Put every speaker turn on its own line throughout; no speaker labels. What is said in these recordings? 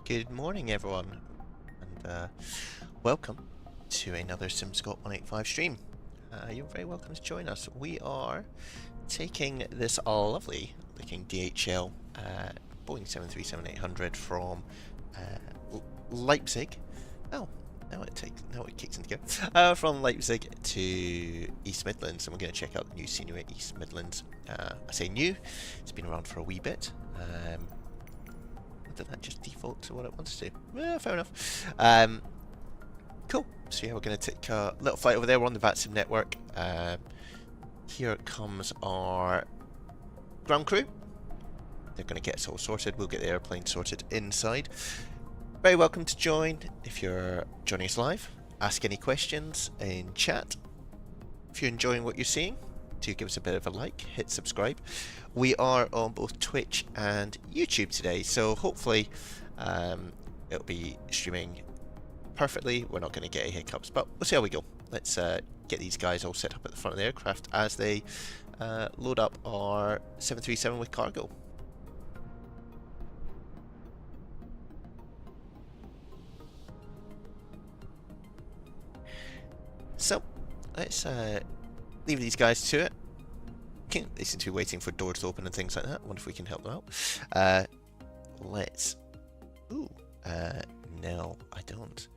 Good morning, everyone, and welcome to another SimScott185 stream. You're very welcome to join us. We are taking this lovely looking DHL Boeing 737-800 from Leipzig. Oh, now it kicks into gear. From Leipzig to East Midlands, and we're going to check out the new scenery at East Midlands. I say new; it's been around for a wee bit. Did that just default to what it wants to? Yeah, fair enough. Cool. So yeah, we're going to take a little flight over there. We're on the VATSIM network. Here comes our ground crew. They're going to get us all sorted. We'll get the airplane sorted inside. Very welcome to join if you're joining us live. Ask any questions in chat. If you're enjoying what you're seeing, do give us a bit of a like, hit subscribe. We are on both Twitch and YouTube today, so hopefully it'll be streaming perfectly. We're not going to get any hiccups, but we'll see how we go. Let's get these guys all set up at the front of the aircraft as they load up our 737 with cargo. So let's leave these guys to it. They seem to be waiting for doors to open and things like that. I wonder if we can help them out. Let's... Ooh. No, I don't.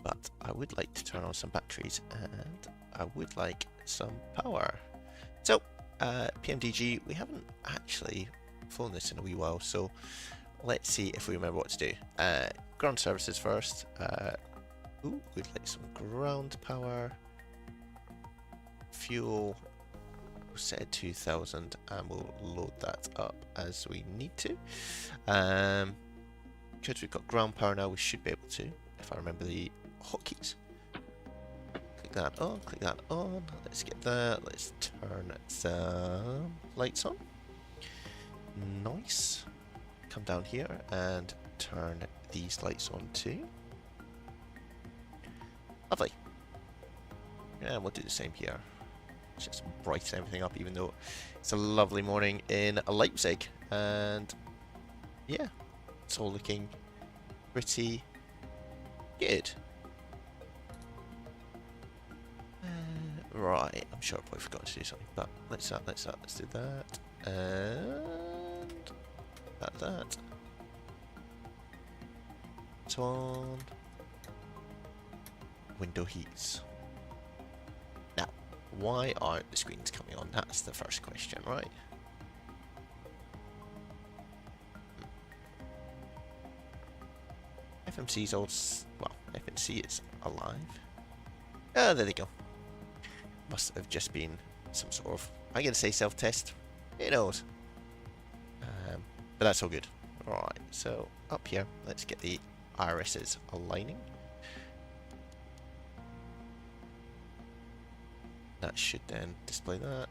But I would like to turn on some batteries and I would like some power. So, Pmdg, we haven't actually flown this in a wee while, so let's see if we remember what to do. Ground services first. Ooh, we'd like some ground power. Fuel. Set at 2000 and we'll load that up as we need to. Because we've got ground power now, we should be able to, if I remember the hotkeys. Click that on, click that on. Let's get that. Let's turn some lights on. Nice. Come down here and turn these lights on too. Lovely. And we'll do the same here. Just brighten everything up, even though it's a lovely morning in Leipzig, and yeah, it's all looking pretty good. Right, I'm sure I probably forgot to do something, but let's do that, and that. It's on. Window heats. Why aren't the screens coming on? That's the first question, right? FMC's all... well, FMC is alive. Oh, there they go. Must have just been some sort of... I'm going to say self-test. Who knows? But that's all good. Alright, so up here, let's get the irises aligning. That should then display that.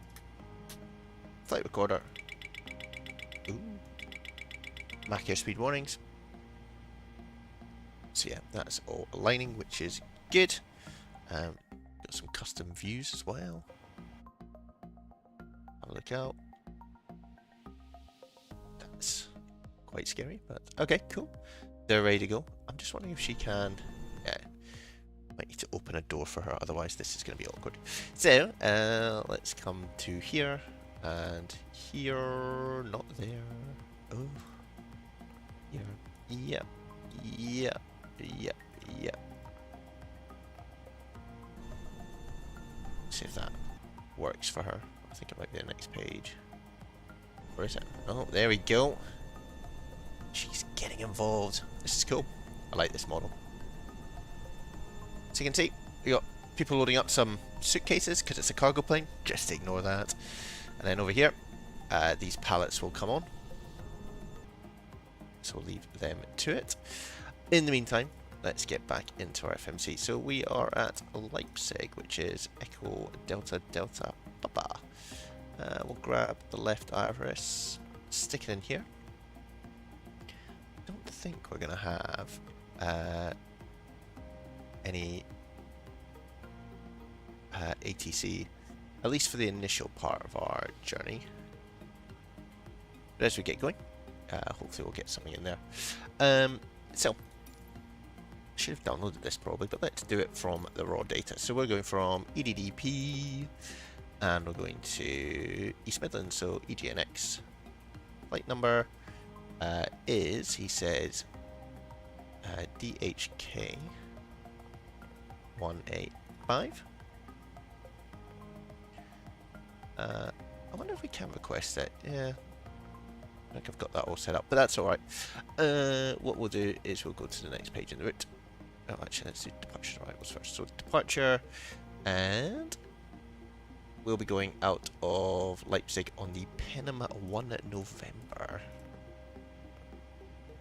Flight recorder. Ooh. Mac airspeed warnings. So yeah, that's all aligning, which is good. Got some custom views as well. Have a look out. That's quite scary, but okay, cool. They're ready to go. I'm just wondering if she can... yeah. Might need to open a door for her, otherwise this is going to be awkward. So, let's come to here, and here, not there. Oh, here, yep, yep, yep, yep. See if that works for her. I think it might be the next page. Where is it? Oh, there we go. She's getting involved. This is cool. I like this model. So you can see, we got people loading up some suitcases because it's a cargo plane. Just ignore that. And then over here, these pallets will come on. So we'll leave them to it. In the meantime, let's get back into our FMC. So we are at Leipzig, which is Echo Delta Delta Papa. We'll grab the left iris, stick it in here. I don't think we're going to have... any ATC, at least for the initial part of our journey. But as we get going, hopefully we'll get something in there. So, I should have downloaded this probably, but let's do it from the raw data. So we're going from EDDP, and we're going to East Midlands, so EGNX. Flight number is, he says, DHK 185. I wonder if we can request it. Yeah, I think I've got that all set up, but that's alright. What we'll do is we'll go to the next page in the route. Oh, actually, let's do departure arrivals first. So departure, and we'll be going out of Leipzig on the Penham 1 November,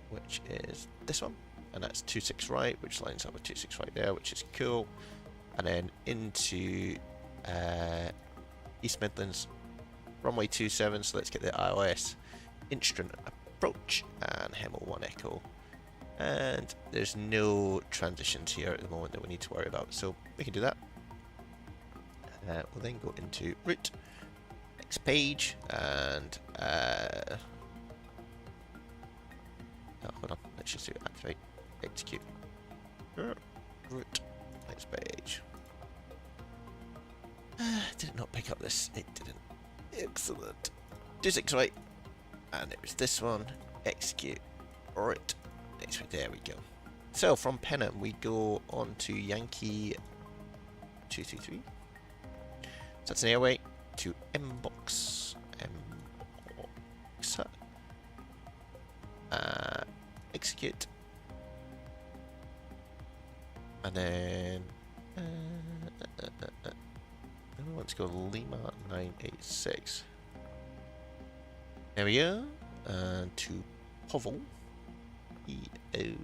which is this one, and that's 26 right, which lines up with 26 right there, which is cool. And then into East Midlands, runway 27, so let's get the iOS instrument approach and Hemel 1 Echo. And there's no transitions here at the moment that we need to worry about, so we can do that. We'll then go into route, next page, and oh, hold on, let's just do activate, execute, route, next page. Did it not pick up this? It didn't. Excellent. 26 right, and it was this one, execute, route. There we go. So from Penham we go on to Yankee 223. So that's an airway to Mbox. Execute. And then we want to go Lima 986. There we go. And to Povel. E-O-V-E.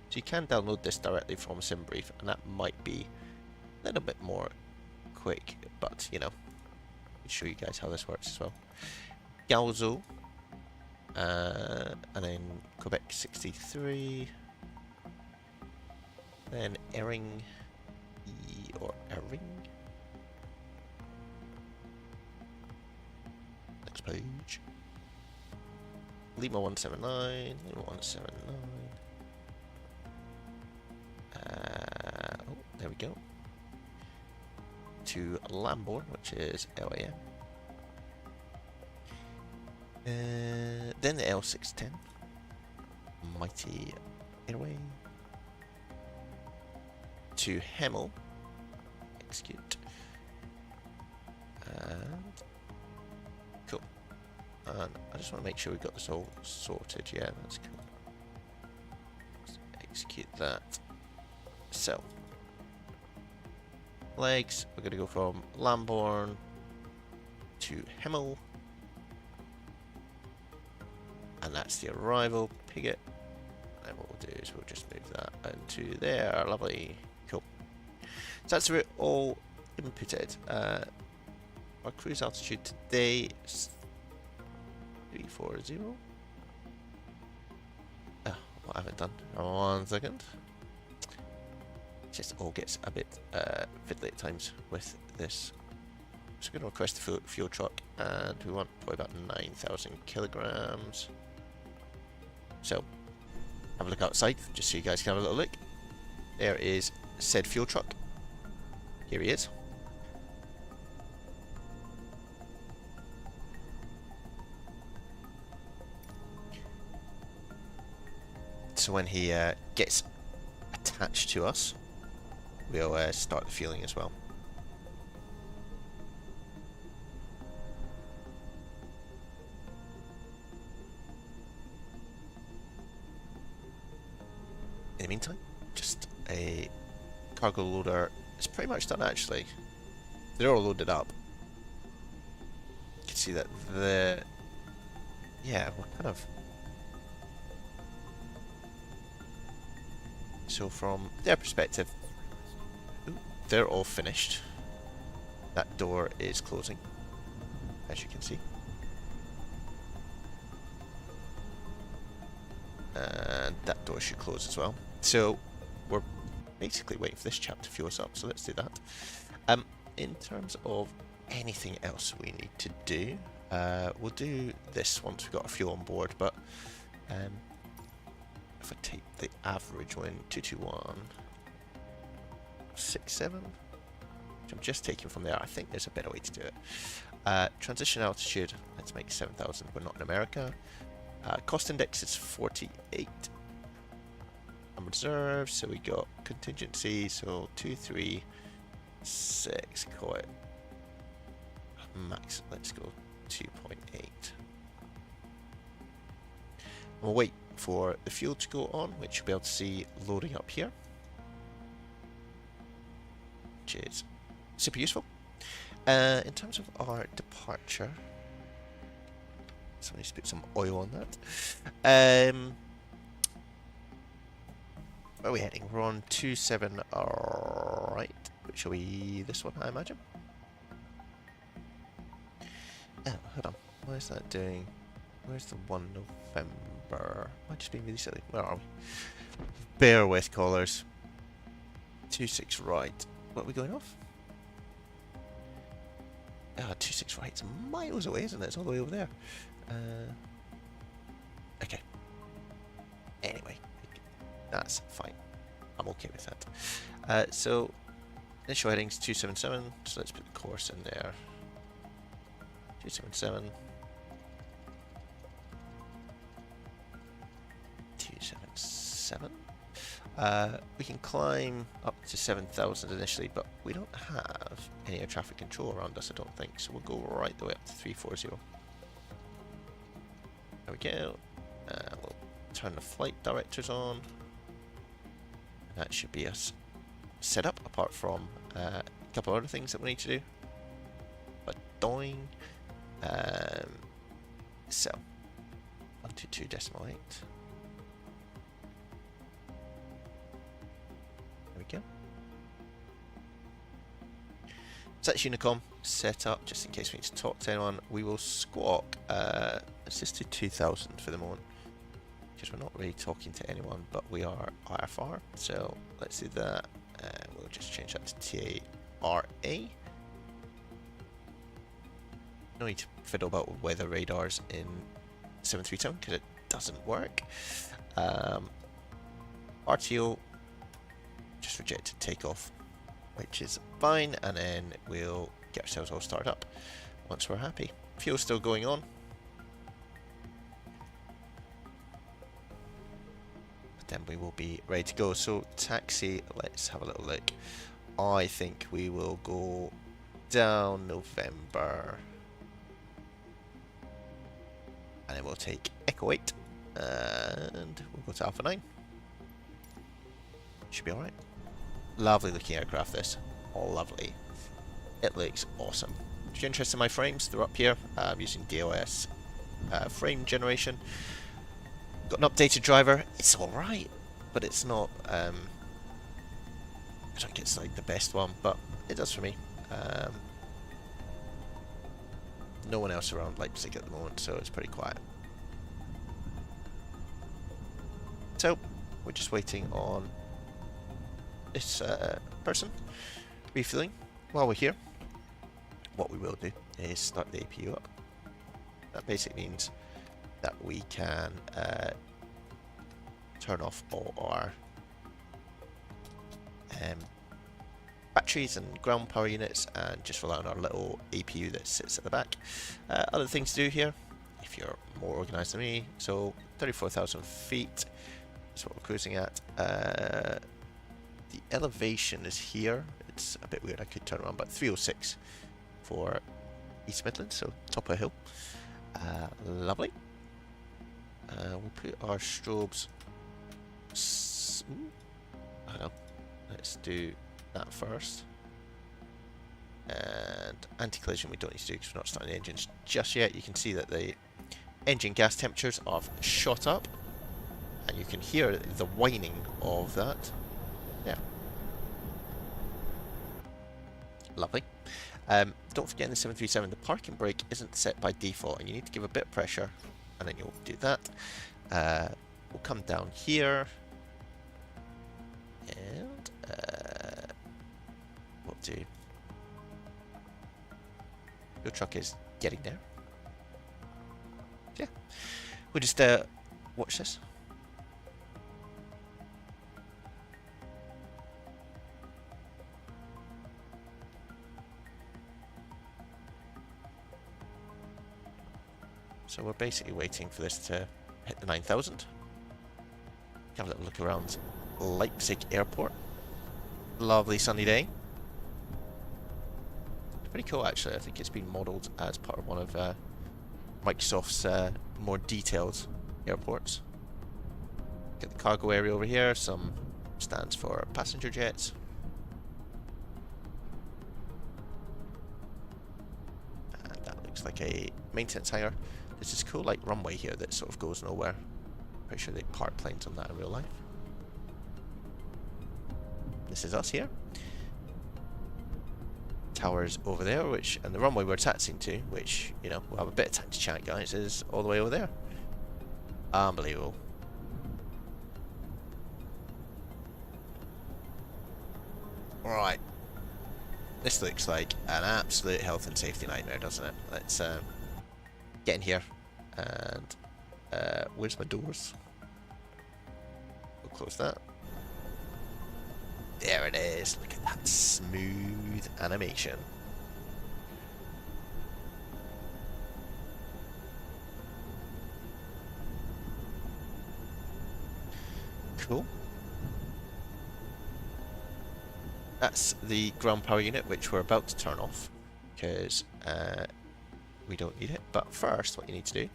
So you can download this directly from SimBrief, and that might be a little bit more quick, but you know, I'll show you guys how this works as well. Galzo, and then Quebec 63, then Ering, or Ering. Next page. Lima 179, Lima 179. Oh, there we go. To Lambourne, which is LAM. Then the L610. Mighty Airway. To Hemel. Execute. And cool. And I just want to make sure we've got this all sorted. Yeah, that's cool. Let's execute that. So, legs, we're going to go from Lambourne to Hemel. And that's the arrival. Pig it. And what we'll do is we'll just move that into there. Lovely. Cool. So that's it all inputted. Our cruise altitude today is 340. Oh, what I haven't done. 1 second. It just all gets a bit fiddly at times with this. So we're going to request the fuel truck, and we want probably about 9,000 kilograms. So, have a look outside, just so you guys can have a little look. There is said fuel truck. Here he is. So when he gets attached to us, we'll start the fueling as well. In the meantime, just a cargo loader. It's pretty much done actually. They're all loaded up. You can see that yeah, we're kind of. So from their perspective, they're all finished. That door is closing, as you can see. And that door should close as well. So we're basically waiting for this chap to fuel us up, so let's do that. In terms of anything else we need to do, we'll do this once we've got our fuel on board, but Um, if I take the average one, 221.67, which I'm just taking from there, I think there's a better way to do it. Transition altitude, let's make 7,000. We're not in America. Cost index is 48. And reserve, so we got contingency, so 236, call it. Max, let's go 2.8. We'll wait for the fuel to go on, which you'll be able to see loading up here, which is super useful. In terms of our departure, somebody's put some oil on that. Where are we heading? We're on 27 right, which will be this one, I imagine. Oh, hold on. What is that doing? Where's the 1 November? Am I just being really silly? Where are we? Bear with callers. 26 right. What are we going off? 26 right. It's miles away, isn't it? It's all the way over there. Okay. Anyway, that's fine. I'm okay with that. So, initial heading's 277. So let's put the course in there. 277. 277. We can climb up to 7,000 initially, but we don't have any air traffic control around us, I don't think. So we'll go right the way up to 340. There we go. We'll turn the flight directors on. And that should be us set up, apart from a couple of other things that we need to do. But doing. So 122.8. There we go. So that's Unicom set up, just in case we need to talk to anyone. We will squawk. Let's just do 2,000 for the moment, because we're not really talking to anyone, but we are IFR. So let's do that. We'll just change that to TARA. No need to fiddle about with weather radars in 737 because it doesn't work. RTO just rejected takeoff, which is fine, and then we'll get ourselves all started up once we're happy. Fuel's still going on. But then we will be ready to go. So taxi, let's have a little look. I think we will go down November. And then we'll take Echo 8 and we'll go to Alpha 9. Should be alright. Lovely looking aircraft, this. Oh, lovely. It looks awesome. If you're interested in my frames, they're up here. I'm using DOS frame generation. Got an updated driver. It's alright, but it's not. I don't think it's like the best one, but it does for me. No one else around Leipzig at the moment, so it's pretty quiet. So, we're just waiting on this person refueling. While we're here, what we will do is start the APU up. That basically means that we can turn off all our batteries and ground power units and just rely on our little APU that sits at the back. Other things to do here, if you're more organised than me, so 34,000 feet is what we're cruising at. The elevation is here. It's a bit weird, I could turn around, but 306 for East Midlands, so top of a hill. Lovely. We'll put our strobes. I don't know. Let's do that first. And anti-collision we don't need to do because we're not starting the engines just yet. You can see that the engine gas temperatures have shot up, and you can hear the whining of that. Yeah. Lovely. Don't forget in the 737 the parking brake isn't set by default, and you need to give a bit of pressure, and then you'll do that. We'll come down here, and we'll do. Your truck is getting there. Yeah, we'll just Watch this. So we're basically waiting for this to hit the 9,000. Have a little look around Leipzig Airport. Lovely sunny day. Pretty cool actually. I think it's been modelled as part of one of Microsoft's more detailed airports. Get the cargo area over here, some stands for passenger jets. And that looks like a maintenance hangar. There's this cool like runway here that sort of goes nowhere. Pretty sure they park planes on that in real life. This is us here. Towers over there, and the runway we're taxiing to, which, you know, we'll have a bit of time to chat, guys, is all the way over there. Unbelievable. Alright. This looks like an absolute health and safety nightmare, doesn't it? Let's get in here. And where's my doors? We'll close that. There it is. Look at that smooth animation. Cool. That's the ground power unit, which we're about to turn off because we don't need it. But first, what you need to do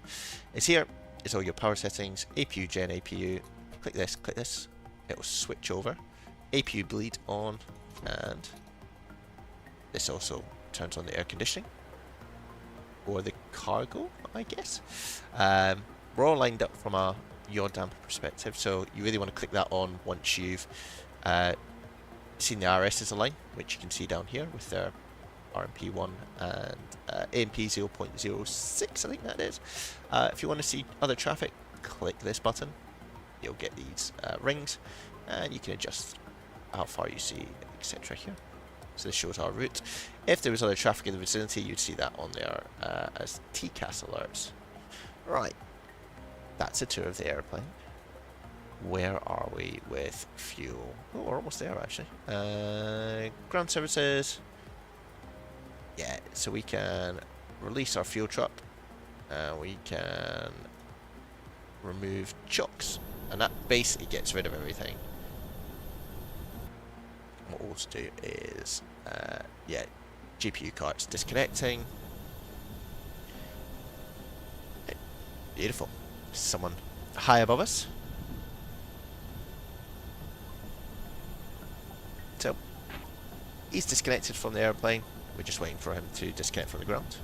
is here is all your power settings. APU gen APU. Click this. It will switch over. APU bleed on, and this also turns on the air conditioning or the cargo, I guess. We're all lined up from a yaw damper perspective, so you really want to click that on once you've seen the RSs align, which you can see down here with their RMP1 and AMP 0.06, I think that is. If you want to see other traffic, click this button. You'll get these rings, and you can adjust how far you see, etc. here. So this shows our route. If there was other traffic in the vicinity, you'd see that on there as TCAS alerts. Right, that's a tour of the airplane. Where are we with fuel? Oh, we're almost there actually. Ground services. Yeah, so we can release our fuel truck. We can remove chocks, and that basically gets rid of everything. What we'll also do is, yeah, GPU cards disconnecting. Beautiful. Someone high above us. So, he's disconnected from the airplane. We're just waiting for him to disconnect from the ground.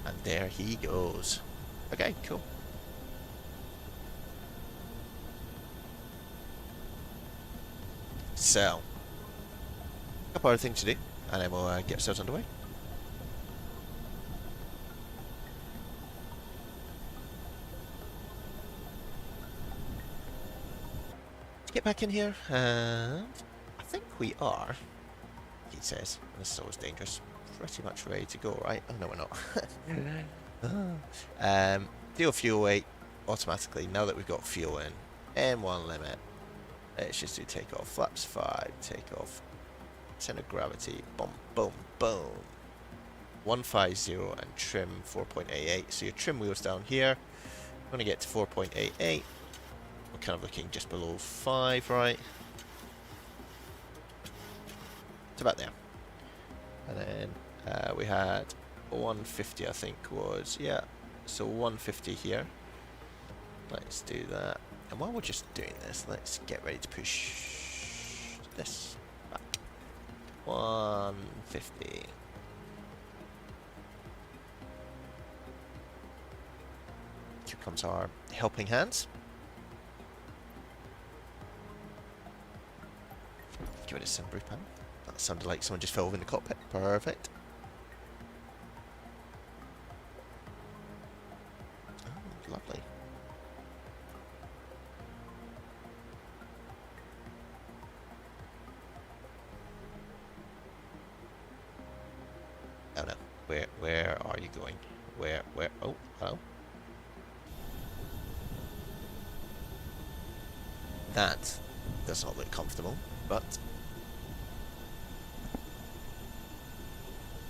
And there he goes. Okay, cool. So, a couple other things to do, and then we'll get ourselves underway. Get back in here, and I think we are, he says, and this is always dangerous, pretty much ready to go, right? Oh no, we're not. Deal fuel weight automatically, now that we've got fuel in, M1 limit. Let's just do takeoff, flaps 5, takeoff, center of gravity, boom, boom, boom. 150 and trim 4.88, so your trim wheels down here. I'm going to get to 4.88. We're kind of looking just below 5, right? It's about there. And then we had 150, I think was, yeah. So 150 here. Let's do that. And while we're just doing this, let's get ready to push this back. 150. Here comes our helping hands. Give it a sunroof panel. That sounded like someone just fell in the cockpit. Perfect. Oh, lovely. Where are you going? Where? Oh, hello. That does not look comfortable, but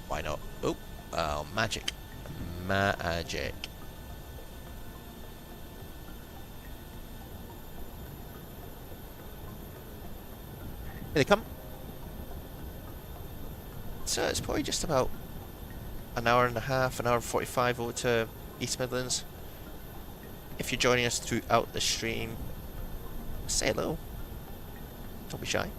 why not? Oh, magic. Magic. Here they come. So it's probably just about an hour and a half, an hour and 45 over to East Midlands. If you're joining us throughout the stream, say hello. Don't be shy.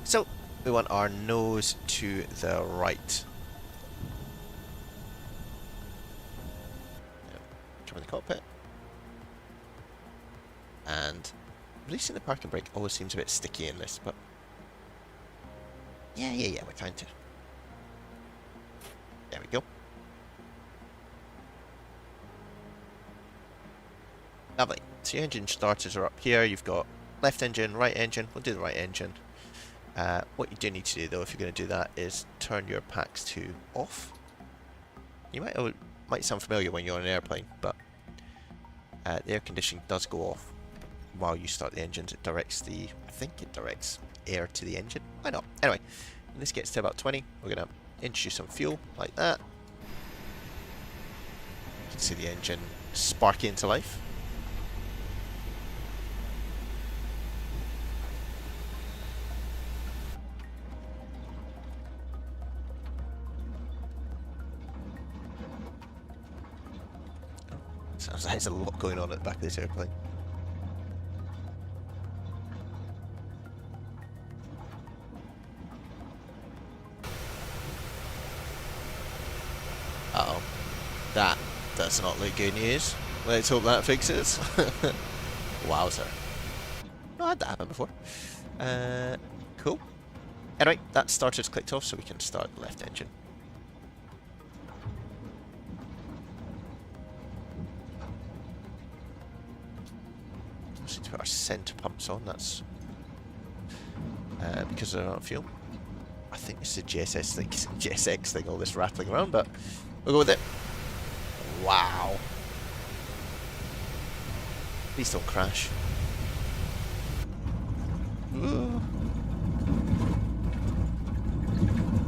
So, we want our nose to the right. Jump in the cockpit. And releasing the parking brake always seems a bit sticky in this, but yeah, we're trying to. There we go. Lovely. So your engine starters are up here. You've got left engine, right engine. We'll do the right engine. What you do need to do though, if you're going to do that, is turn your packs to off. You might sound familiar when you're on an airplane, but the air conditioning does go off while you start the engines. It directs I think it directs air to the engine. Why not? Anyway, when this gets to about 20, we're going to introduce some fuel like that. You can see the engine sparking into life. Sounds like there's a lot going on at the back of this airplane. Uh-oh. That does not look good news. Let's hope that fixes. Wowzer. Not had that happen before. Cool. Anyway, that starter's clicked off, so we can start the left engine. To put our centre pumps on, that's because they're not fuel. I think it's the GSX thing, all this rattling around, but we'll go with it. Wow. Please don't crash. Ooh.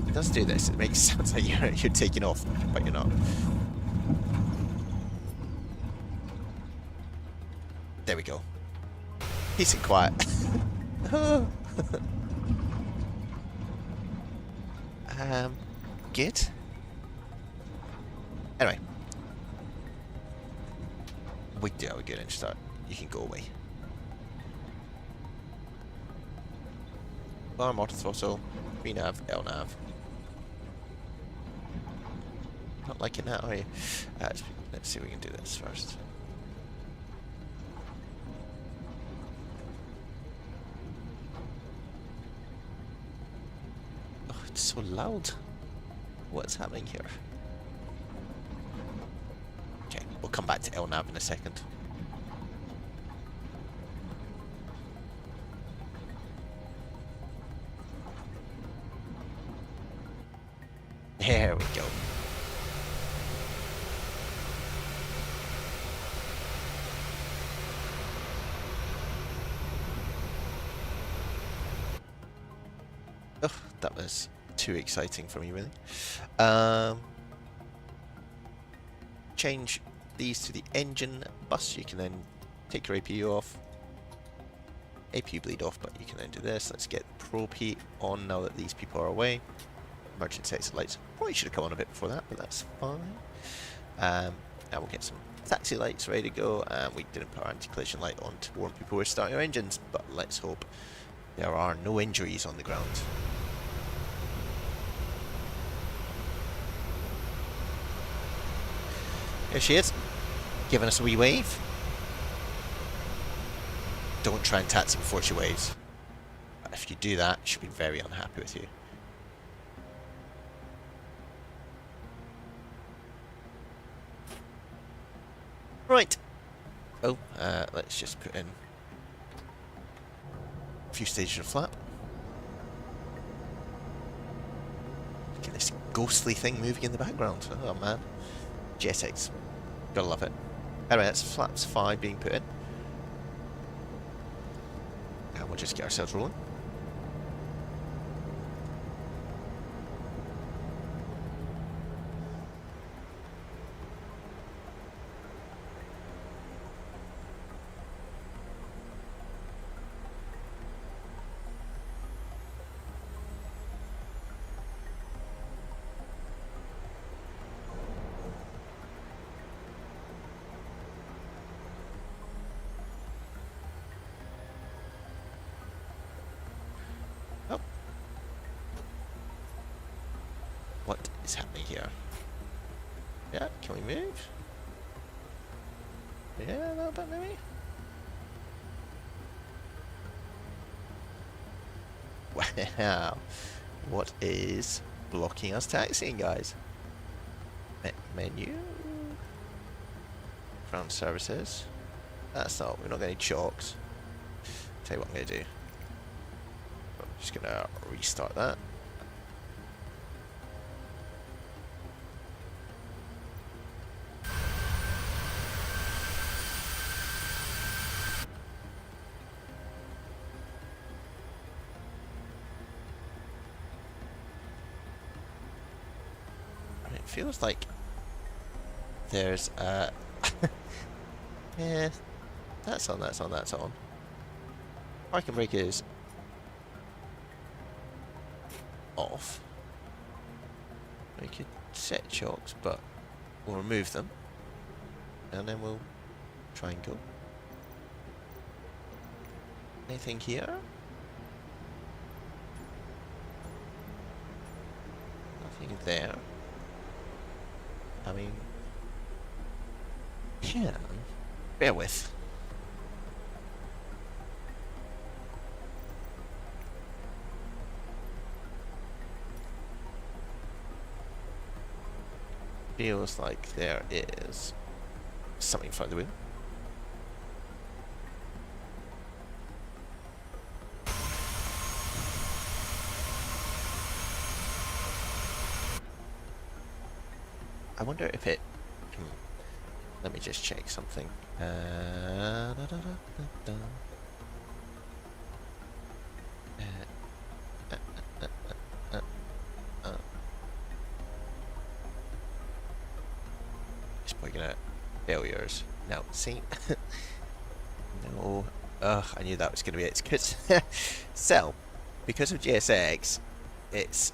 It does do this, it makes it sound like you're taking off, but you're not. There we go. Peace and quiet. Good. Anyway. We do have a good engine start. You can go away. Arm auto throttle, VNav, LNav. Not liking that, are you? Let's see if we can do this first. It's so loud. What's happening here? Okay, we'll come back to LNav in a second. There we go. Oh, that was too exciting for me, really. Change these to the engine bus. You can then take your APU off. APU bleed off, but you can then do this. Let's get probe heat on now that these people are away. Emergency exit lights. Probably should have come on a bit before that, but that's fine. Now we'll get some taxi lights ready to go. And we didn't put our anti-collision light on to warn people we're starting our engines, but let's hope there are no injuries on the ground. There she is, giving us a wee wave. don't try and tax him 40 ways. If you do that, she'll be very unhappy with you. Right. Oh, let's just put in a few stages of flap. Look at this ghostly thing moving in the background. Oh man. GSX. Gotta love it. Anyway, that's flaps 5 being put in. And we'll just get ourselves rolling. Oh. What is happening here? Yeah, can we move? Yeah, a little bit maybe? Wow. What is blocking us taxiing, guys? Menu? Ground services. That's not, we're not getting chocks. Tell you what I'm going to do. I'm just going to restart that. It feels like there's yeah, that's on. Parking brake is off. We could set chocks, but we'll remove them and then we'll try and go. Anything here? Nothing there. I mean, yeah, bear with. Feels like there is something in front of the wheel. I wonder if it... let me just check something. It's probably gonna... failures. No, see? No. Ugh, I knew that was gonna be it. So, because of GSX, it's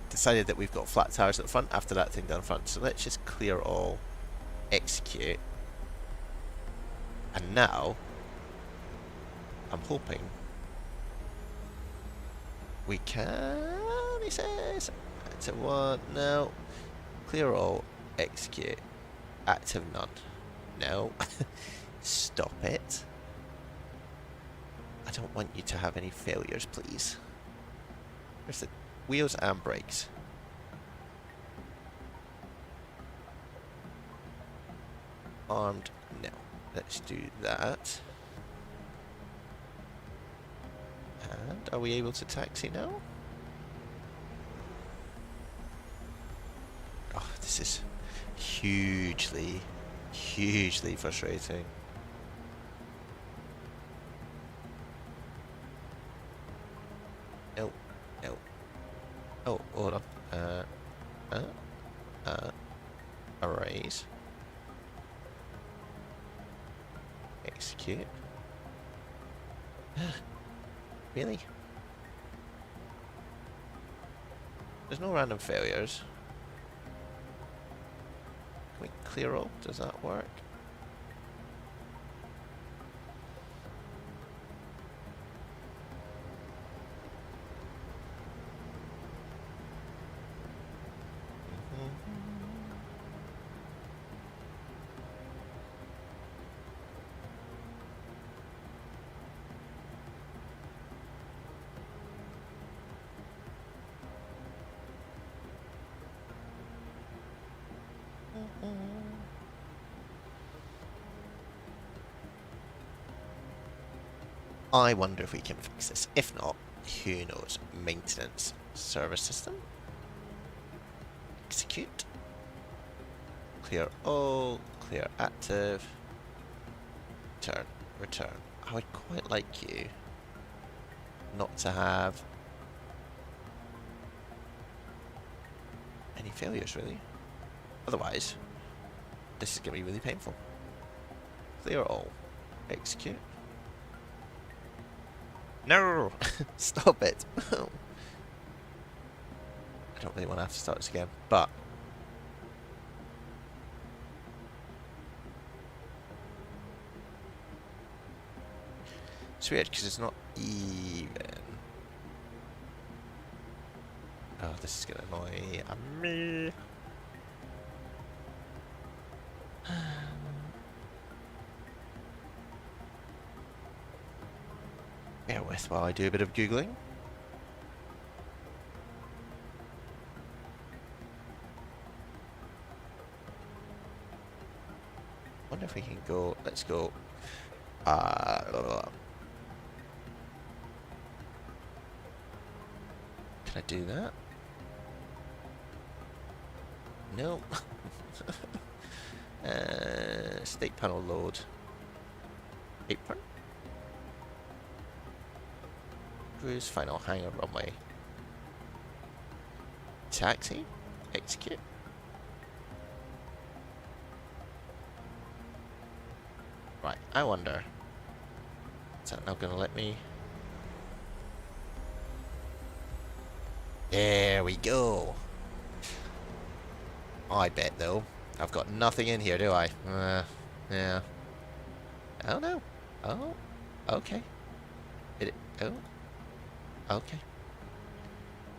decided that we've got flat tires at the front after that thing down front. So let's just clear all, execute, and now I'm hoping we can. He says active 1, no, clear all, execute, active none, no. Stop it. I don't want you to have any failures, please. Where's the wheels and brakes? Armed? No. Let's do that. And are we able to taxi now? Oh, this is hugely, hugely frustrating. No. No. Oh, hold on. Arrays. Execute. Really? There's no random failures. Can we clear all? Does that work? I wonder if we can fix this. If not, who knows? Maintenance service system. Execute. Clear all. Clear active. Return. Return. I would quite like you not to have any failures, really. Otherwise, this is going to be really painful. Clear all. Execute. No! Stop it! I don't really want to have to start this again, but it's weird because it's not even. Oh, this is going to annoy me. Bear with while I do a bit of Googling. Wonder if we can go. Let's go. Can I do that? No. State panel load. Apron. Cruise final hangar runway. Taxi. Execute. Right, I wonder. Is that not gonna let me? There we go. I bet though, I've got nothing in here, do I? Yeah. Oh no. Oh, okay. Oh, okay.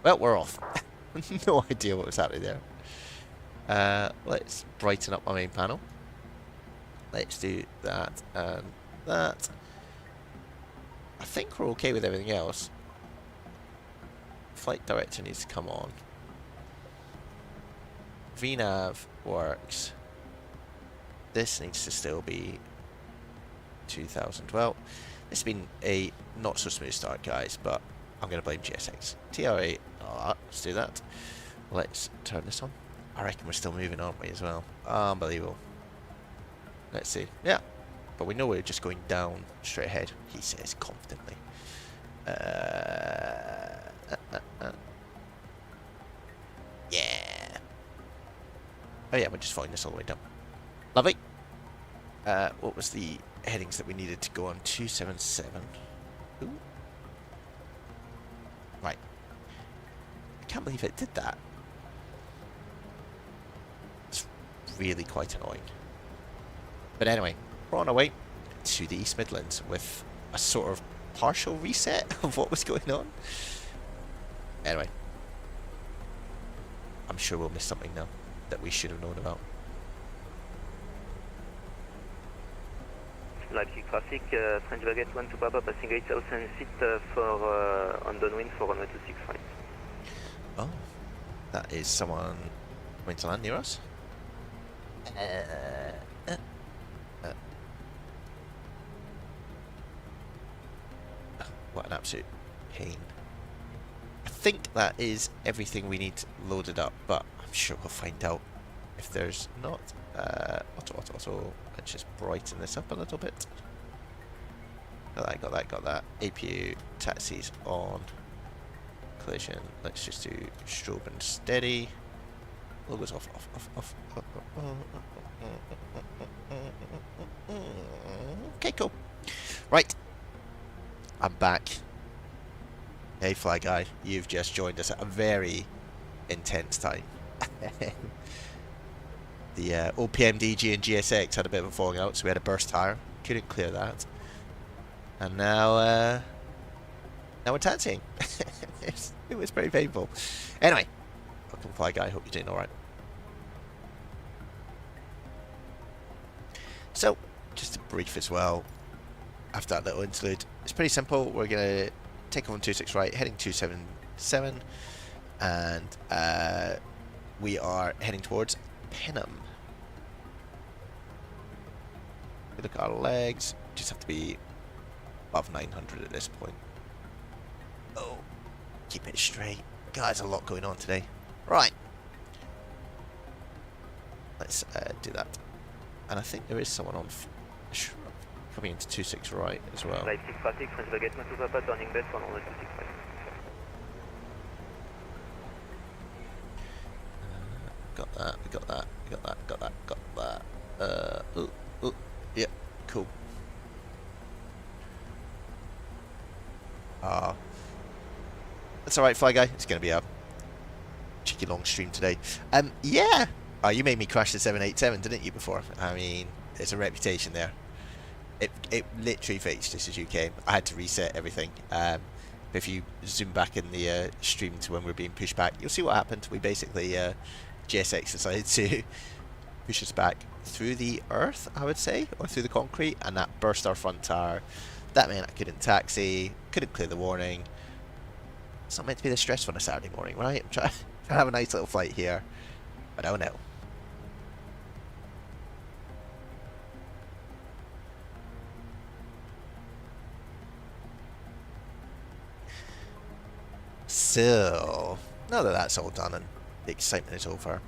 Well, we're off. No idea what was happening there. Let's brighten up my main panel. Let's do that and that. I think we're okay with everything else. Flight director needs to come on. VNav works. This needs to still be 2000. Well, it's been a not so smooth start, guys, but I'm going to blame GSX. TRA, let's do that. Let's turn this on. I reckon we're still moving, aren't we, as well? Unbelievable. Let's see. Yeah, but we know we're just going down straight ahead, he says confidently. Yeah. Oh yeah, we're just following this all the way down. Lovely. What was the headings that we needed to go on? 277. Ooh. Right. I can't believe it did that. It's really quite annoying. But anyway, we're on our way to the East Midlands with a sort of partial reset of what was going on. Anyway. I'm sure we'll miss something now that we should have known about.
Leipzig traffic, French Baguette 1 to Papa, passing 8000 feet for on downwind for runway 26 right.
Oh, that is someone going to land near us. What an absolute pain. I think that is everything we need loaded up, but I'm sure we'll find out if there's not. Auto. Let's just brighten this up a little bit. Got that. APU taxis on. Collision. Let's just do strobe and steady. Logos off. Okay, cool. Right. I'm back. Hey, Fly Guy. You've just joined us at a very intense time. The old Pmdg and GSX had a bit of a falling out, so we had a burst tire. Couldn't clear that. And now we're taxiing. It was pretty painful. Anyway, welcome, Fly Guy. Hope you're doing alright. So, just a brief as well, after that little interlude. It's pretty simple. We're going to take off on 26 right, heading 277, and we are heading towards Penham. We look at our legs, just have to be above 900 at this point. Oh, keep it straight. God, there's a lot going on today. Right. Let's do that. And I think there is someone on coming into 26 right as well.
Right 6 traffic, French baguette, 1 to Papa, turning left on 126
Got that, we got that, we got that, got that, got that. Yeah, cool. That's alright, Fly Guy. It's going to be a cheeky long stream today. Yeah! Oh, you made me crash the 787, didn't you, before? I mean, there's a reputation there. It literally fixed just as you came. I had to reset everything. If you zoom back in the stream to when we're being pushed back, you'll see what happened. We basically, GSX decided to push us back through the earth, I would say, or through the concrete, and that burst our front tire. That meant I couldn't taxi, couldn't clear the warning. It's not meant to be this stressful on a Saturday morning, right? I'm trying to have a nice little flight here, but oh no. So, now that that's all done and the excitement is over,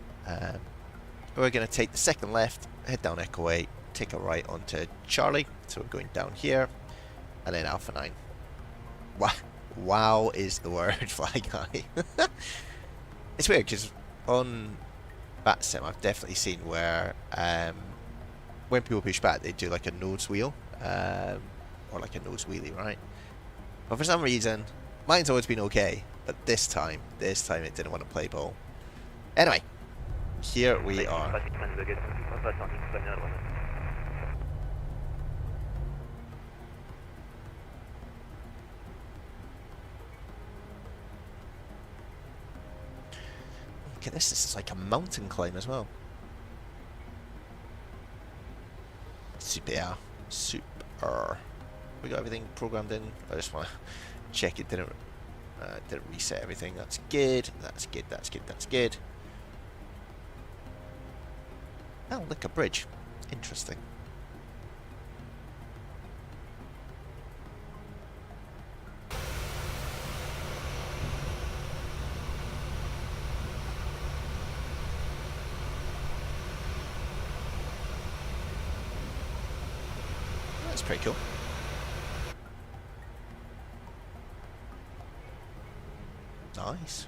we're going to take the second left, head down Echo 8, take a right onto Charlie, so we're going down here, and then Alpha 9. Wow is the word, Fly Guy. It's weird, because on VATSIM I've definitely seen where when people push back they do like a nose wheel, or like a nose wheelie, right? But for some reason, mine's always been okay, but this time it didn't want to play ball. Anyway, here we are. Look at this, this is like a mountain climb as well. Super. We got everything programmed in. I just want to check it didn't reset everything. That's good. That's good. That's good. That's good. Oh, look, a bridge. Interesting. That's pretty cool. Nice.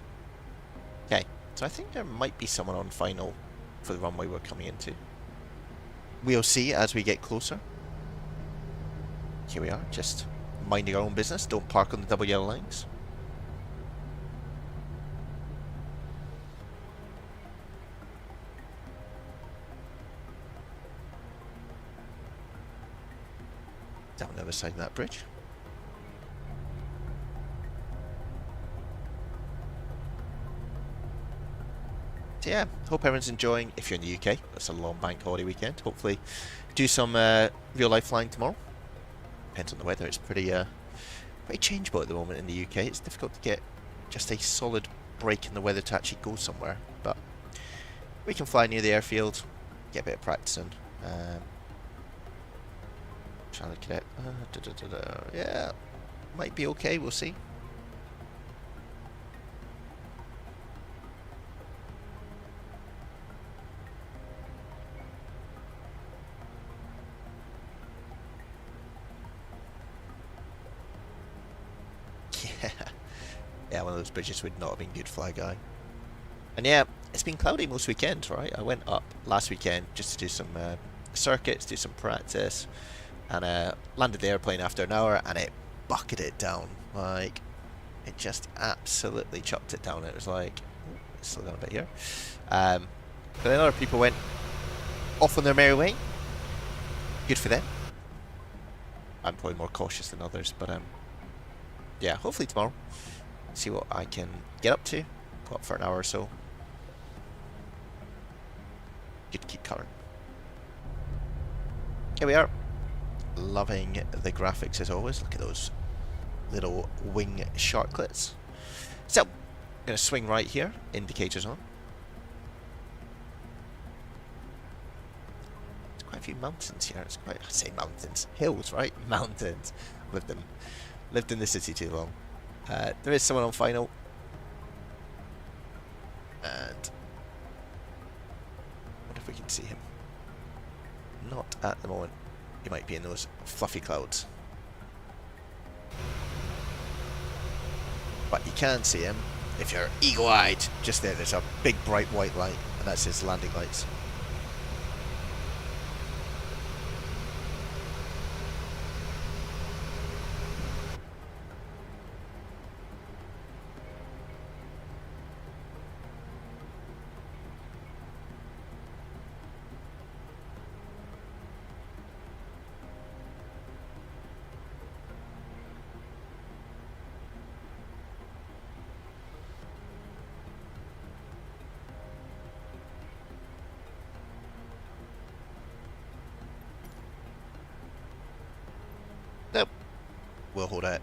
Okay, so I think there might be someone on final for the runway we're coming into. We'll see as we get closer. Here we are, just minding our own business. Don't park on the double yellow lines. Down the other side of that bridge. So yeah, hope everyone's enjoying. If you're in the UK, it's a long bank holiday weekend. Hopefully do some real life flying tomorrow. Depends on the weather. It's pretty changeable at the moment in the UK. It's difficult to get just a solid break in the weather to actually go somewhere. But we can fly near the airfield, get a bit of practice in. Trying to get yeah, might be okay, we'll see. Yeah, one of those bridges would not have been good, Fly Guy. And yeah, it's been cloudy most weekends, right? I went up last weekend just to do some circuits, do some practice, and landed the airplane after an hour, and it bucketed it down. Like, it just absolutely chucked it down. It was like, oh, it's still got a bit here. But then other people went off on their merry way. Good for them. I'm probably more cautious than others, but yeah, hopefully tomorrow. See what I can get up to. Go up for an hour or so. Good to keep current. Here we are. Loving the graphics as always. Look at those little wing sharklets. So, I'm going to swing right here. Indicators on. Let's quite a few mountains here. It's quite, I say mountains, hills, right? Mountains. Lived in the city too long. There is someone on final, and I wonder if we can see him. Not at the moment. He might be in those fluffy clouds, but you can see him if you're eagle-eyed. Just there, there's a big bright white light, and that's his landing lights. Nope. We'll hold out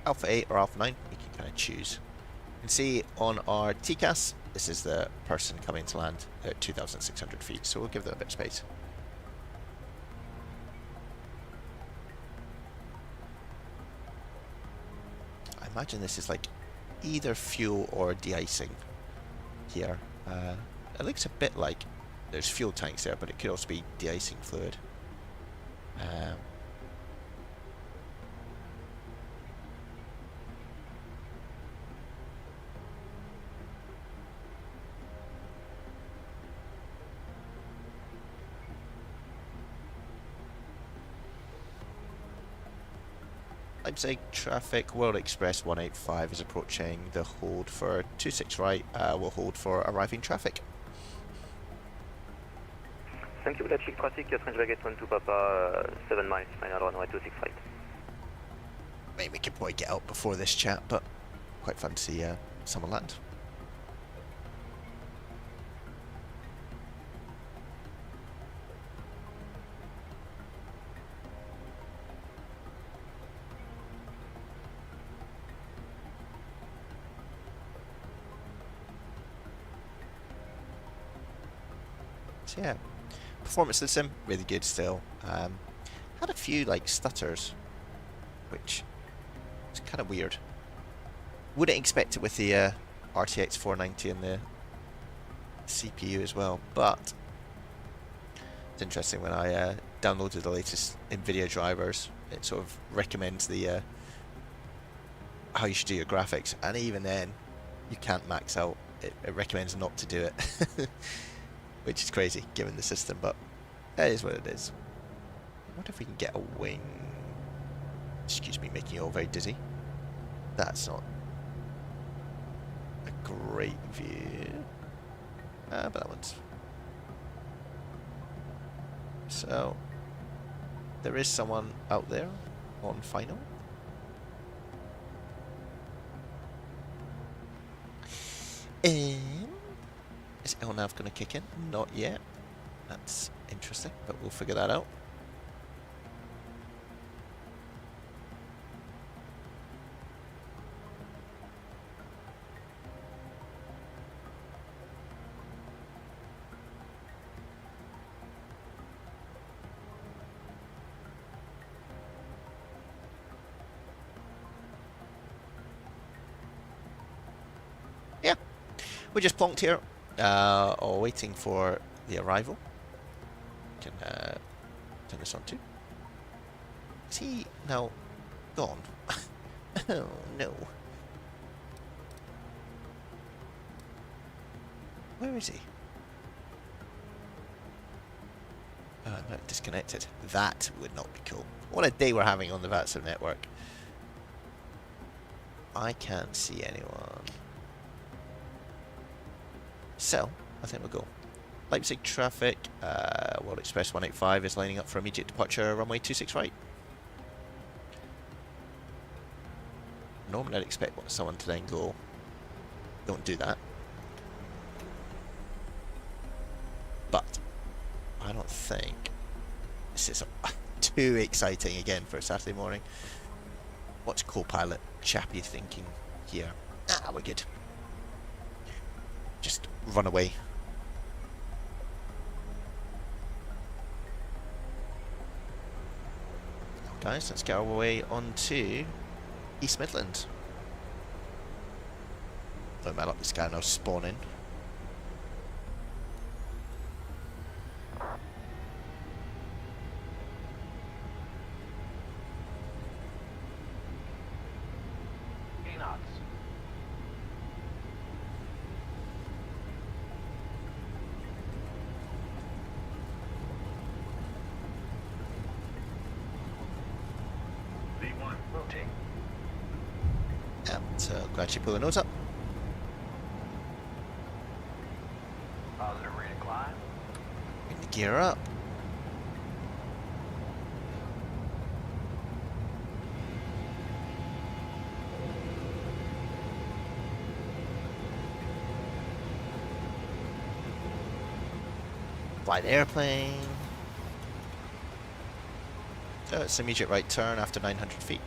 Alpha 8 or Alpha 9. You can kind of choose. You can see on our TCAS, this is the person coming to land at 2,600 feet, so we'll give them a bit of space. I imagine this is like either fuel or de-icing here. It looks a bit like there's fuel tanks there, but it could also be de-icing fluid. Leipzig traffic, World Express 185 is approaching the hold for 26 right, will hold for arriving traffic.
Thank you, Leipzig traffic, French Baguette 1 to Papa, 7 miles, final runway 26 right.
Maybe we could probably get out before this chat, but quite fun to see someone land. So yeah, performance of the sim, really good still. Had a few like stutters, which is kind of weird. Wouldn't expect it with the RTX 490 and the CPU as well, but it's interesting when I downloaded the latest NVIDIA drivers, it sort of recommends the how you should do your graphics, and even then you can't max out. It recommends not to do it. Which is crazy, given the system, but that is what it is. I wonder if we can get a wing. Excuse me, making you all very dizzy. That's not a great view. But that one's... So, there is someone out there on final. Is LNAV going to kick in? Not yet. That's interesting, but we'll figure that out. Yeah, we're just plonked here. Or waiting for the arrival. Can turn this on too. Is he now gone? Oh no. Where is he? Not disconnected. That would not be cool. What a day we're having on the VATSIM network. I can't see anyone. So, I think we'll go. Leipzig traffic, World Express 185 is lining up for immediate departure, runway 26 right. Normally I'd expect someone to then go. Don't do that. But, I don't think this is too exciting again for a Saturday morning. What's co-pilot Chappie thinking here? Ah, we're good. Just run away. guys, let's get our way on to East Midlands. Don't matter, this guy now spawning. Yeah, so gradually pull the nose up.
Positive rate of climb.
Bring the gear up. Fly the airplane. So it's immediate right turn after 900 feet.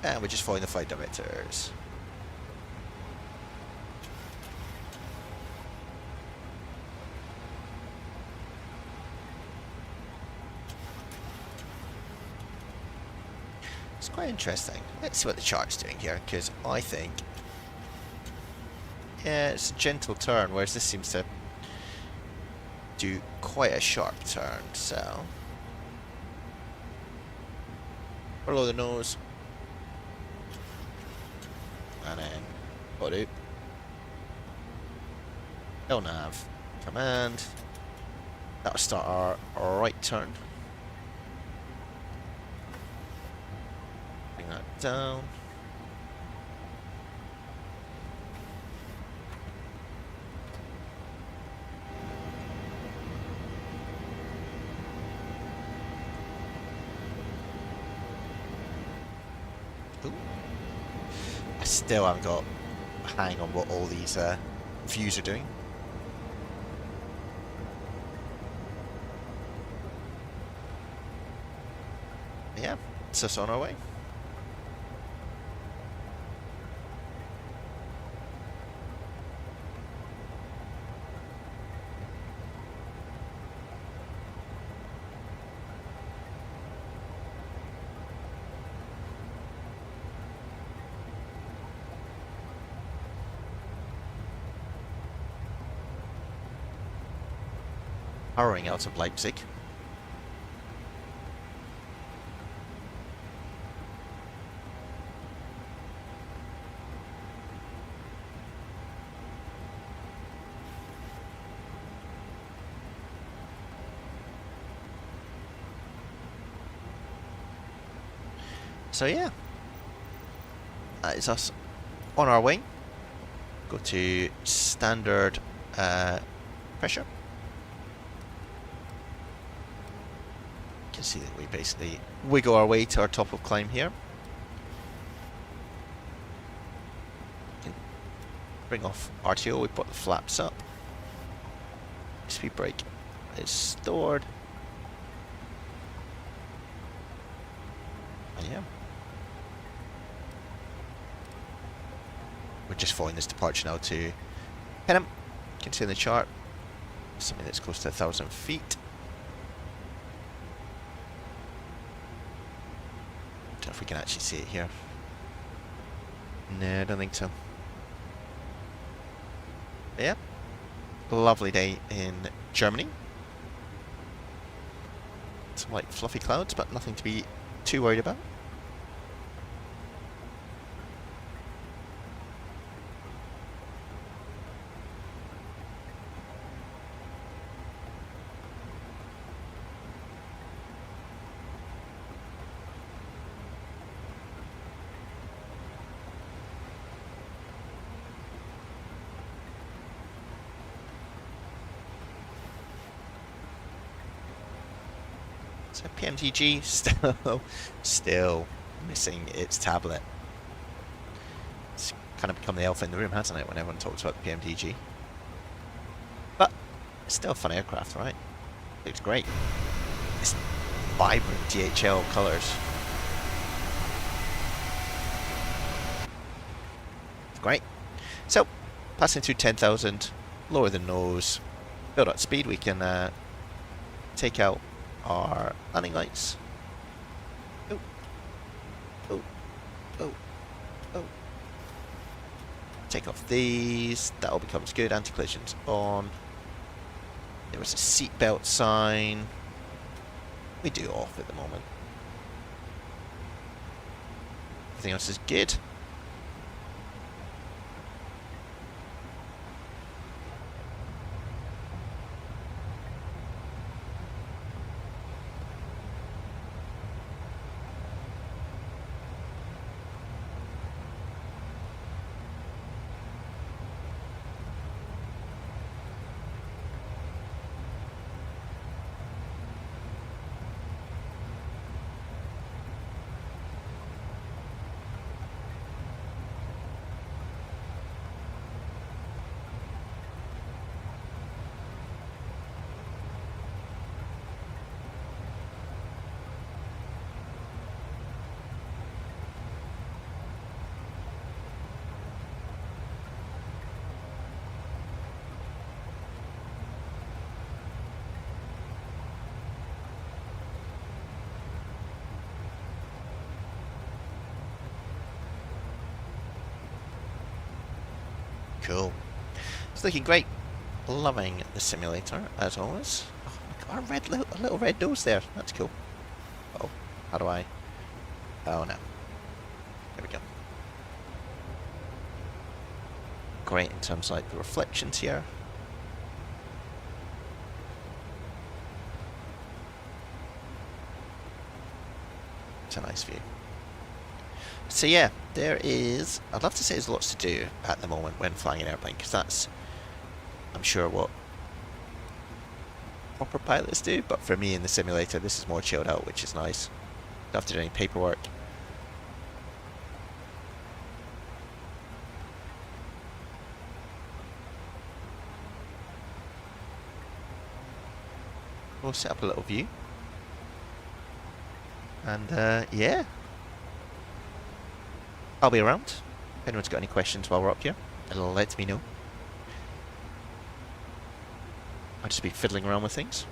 And we're just following the flight directors. It's quite interesting. Let's see what the chart's doing here, because I think, yeah, it's a gentle turn, whereas this seems to do quite a sharp turn. So below the nose. And then auto. LNAV command. That'll start our right turn. Bring that down. Ooh. I still haven't got a hang on what all these views are doing. Yeah, it's us on our way. Powering out of Leipzig. So yeah, that is us on our way. Go to standard pressure. You can see that we basically wiggle our way to our top of climb here. Can bring off RTO, we put the flaps up. Speed brake is stored. And yeah. We're just following this departure now to Penham. You can see in the chart something that's close to 1,000 feet. Don't know if we can actually see it here. No, I don't think so. But yeah, lovely day in Germany. Some light fluffy clouds, but nothing to be too worried about. So Pmdg still missing its tablet. It's kind of become the elephant in the room, hasn't it, when everyone talks about the Pmdg. But it's still a fun aircraft, right? Looks great. It's vibrant DHL colours. It's great. So, passing through 10,000, lower the nose, build up speed, we can take out our landing lights. Oh, oh, oh, oh. Take off these. That all becomes good. Anti-collision's on. There was a seatbelt sign. We do off at the moment. Everything else is good. Cool. It's looking great. Loving the simulator, as always. Oh, look, our little red nose there. That's cool. Oh, how do I... Oh, no. There we go. Great in terms of like the reflections here. It's a nice view. So yeah, there is... I'd love to say there's lots to do at the moment when flying an airplane, because that's, I'm sure, what proper pilots do, but for me in the simulator this is more chilled out, which is nice. Don't have to do any paperwork. We'll set up a little view. And yeah. I'll be around. If anyone's got any questions while we're up here, let me know. I'll just be fiddling around with things.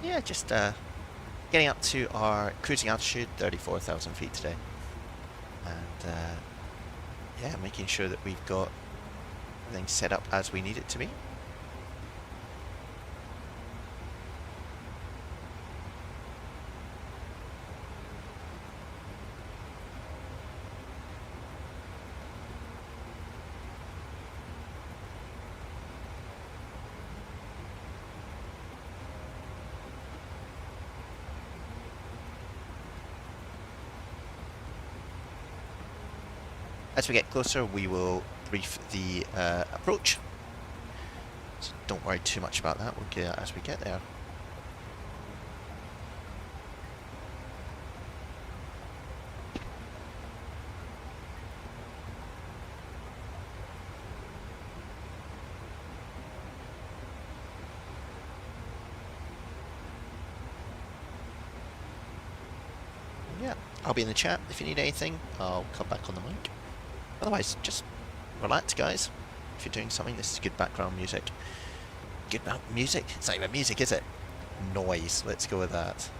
yeah, just getting up to our cruising altitude, 34,000 feet today. And yeah, making sure that we've got everything set up as we need it to be. As we get closer, we will brief the approach. So don't worry too much about that. We'll get it as we get there. Yeah, I'll be in the chat if you need anything. I'll come back on the mic. Otherwise, just relax, guys. If you're doing something, this is good background music. Good music? It's not even music, is it? Noise. Let's go with that.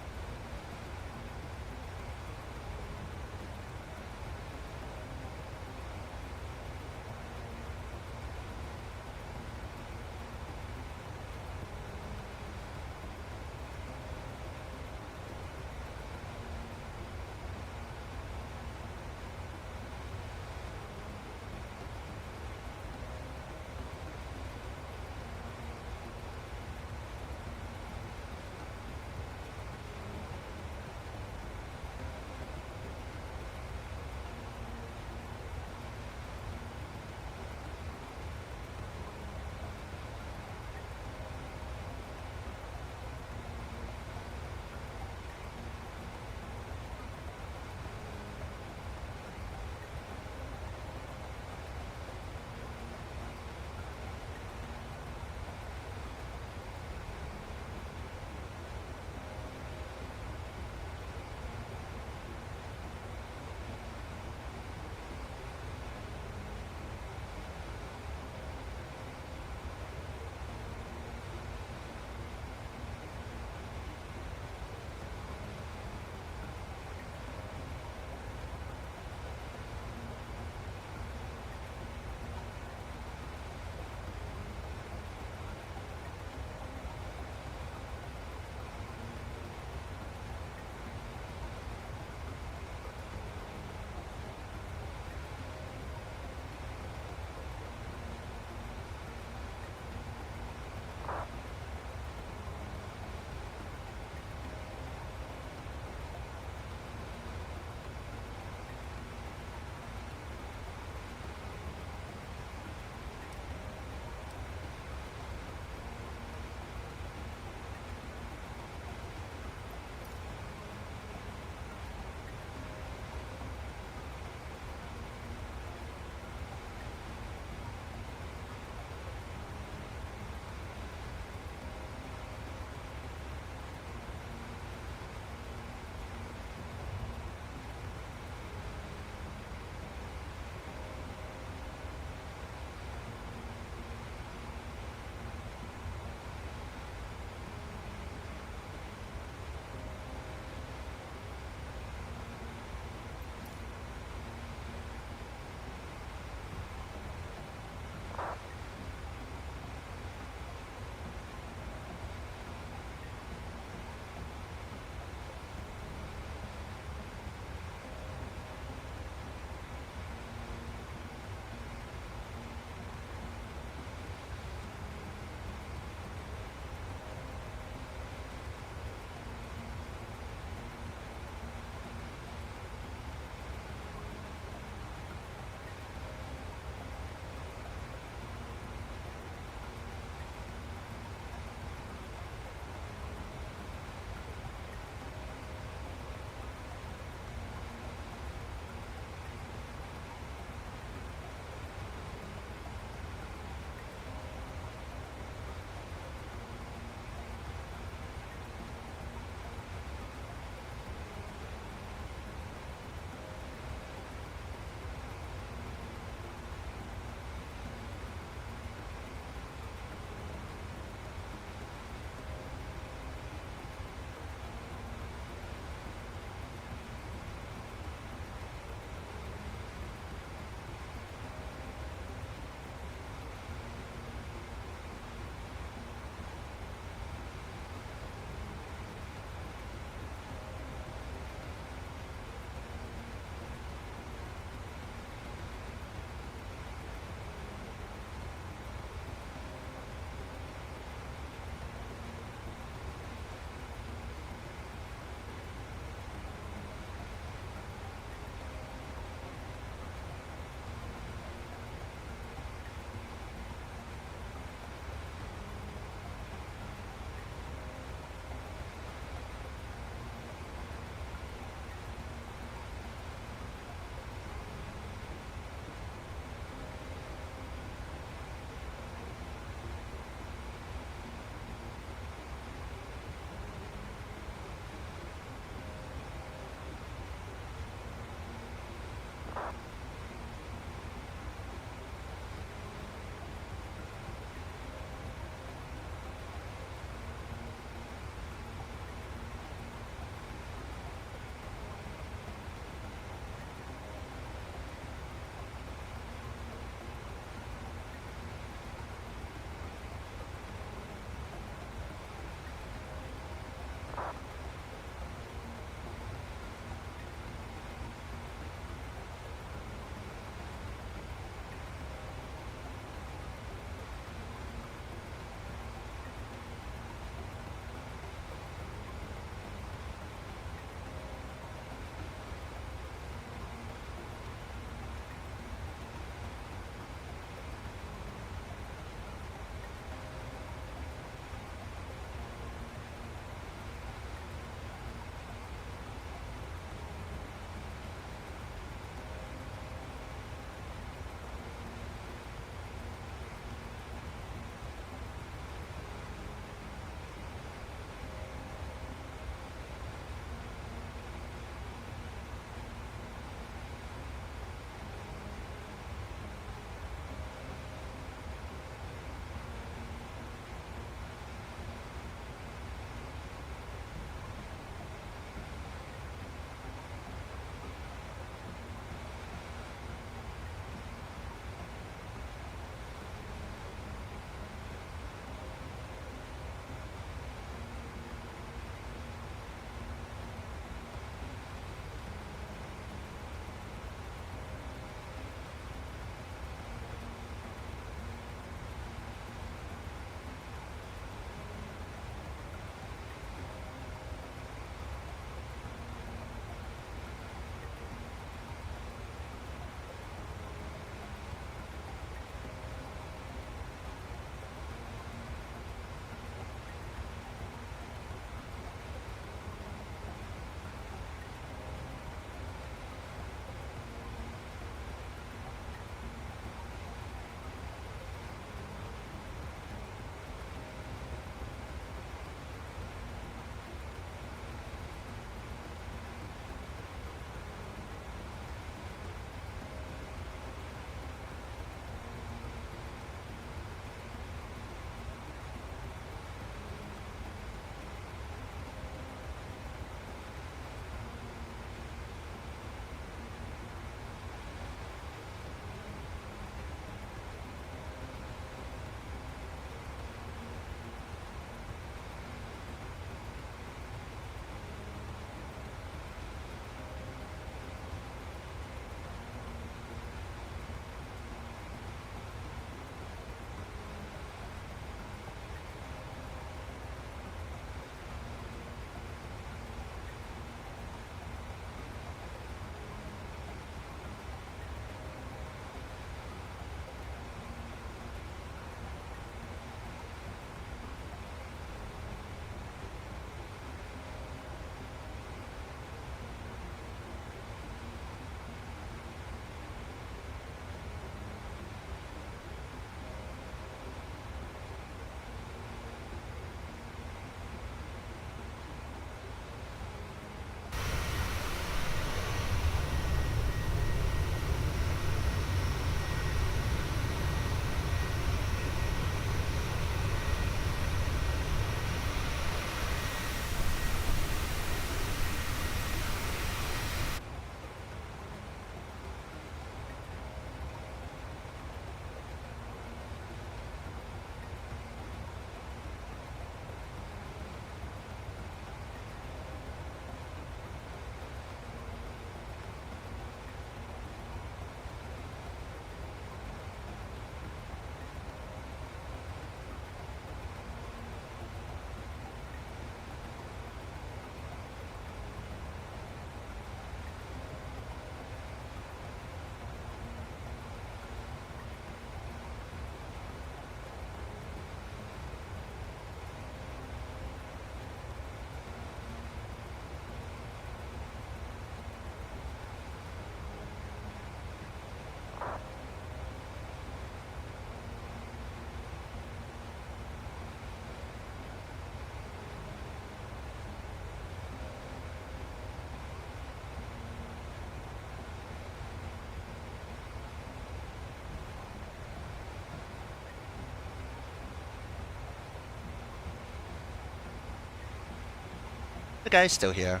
the guy's still here.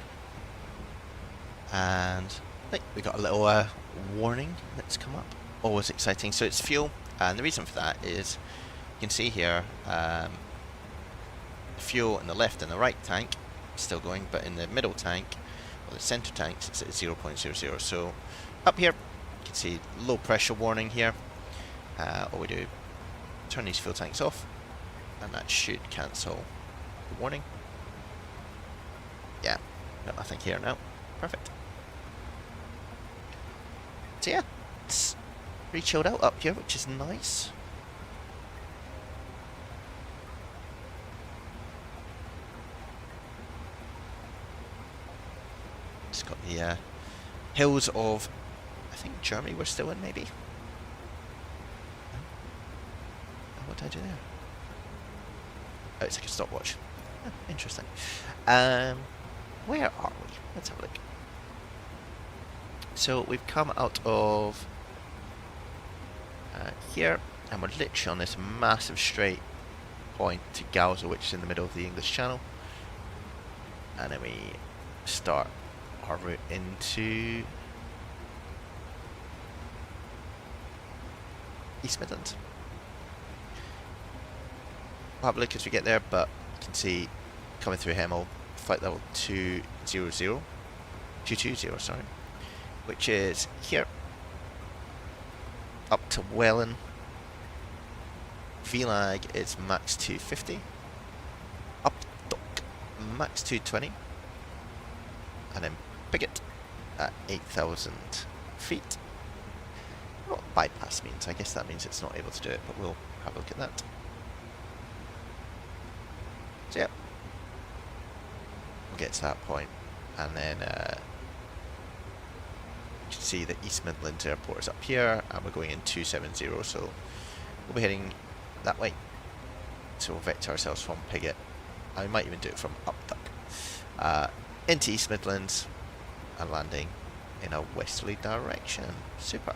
And I think we got a little warning that's come up. Always exciting. So it's fuel, and the reason for that is you can see here the fuel in the left and the right tank is still going, but in the middle tank, or the center tanks, it's at 0.00. So up here you can see low pressure warning here. All we do, turn these fuel tanks off, and that should cancel the warning. Yeah, got nothing here now. Perfect. So yeah, it's pretty chilled out up here, which is nice. It's got the hills of, I think Germany we're still in, maybe. What did I do there? Oh, it's like a stopwatch. Oh, interesting. Where are we? Let's have a look. So we've come out of here, and we're literally on this massive straight point to Gauza, which is in the middle of the English Channel. And then we start our route into East Midlands. We'll have a look as we get there, but you can see coming through Hemel, flight level 220, sorry, which is here, up to Welland. VLAG is max 250, up dock max 220, and then Pigot at 8,000 feet. What bypass means, I guess that means it's not able to do it, but we'll have a look at that. So yeah, we'll get to that point, and then you can see that East Midlands Airport is up here, and we're going in 270, so we'll be heading that way. So we'll vector ourselves from Pigot, and we might even do it from Upduck, into East Midlands, and landing in a westerly direction. Super.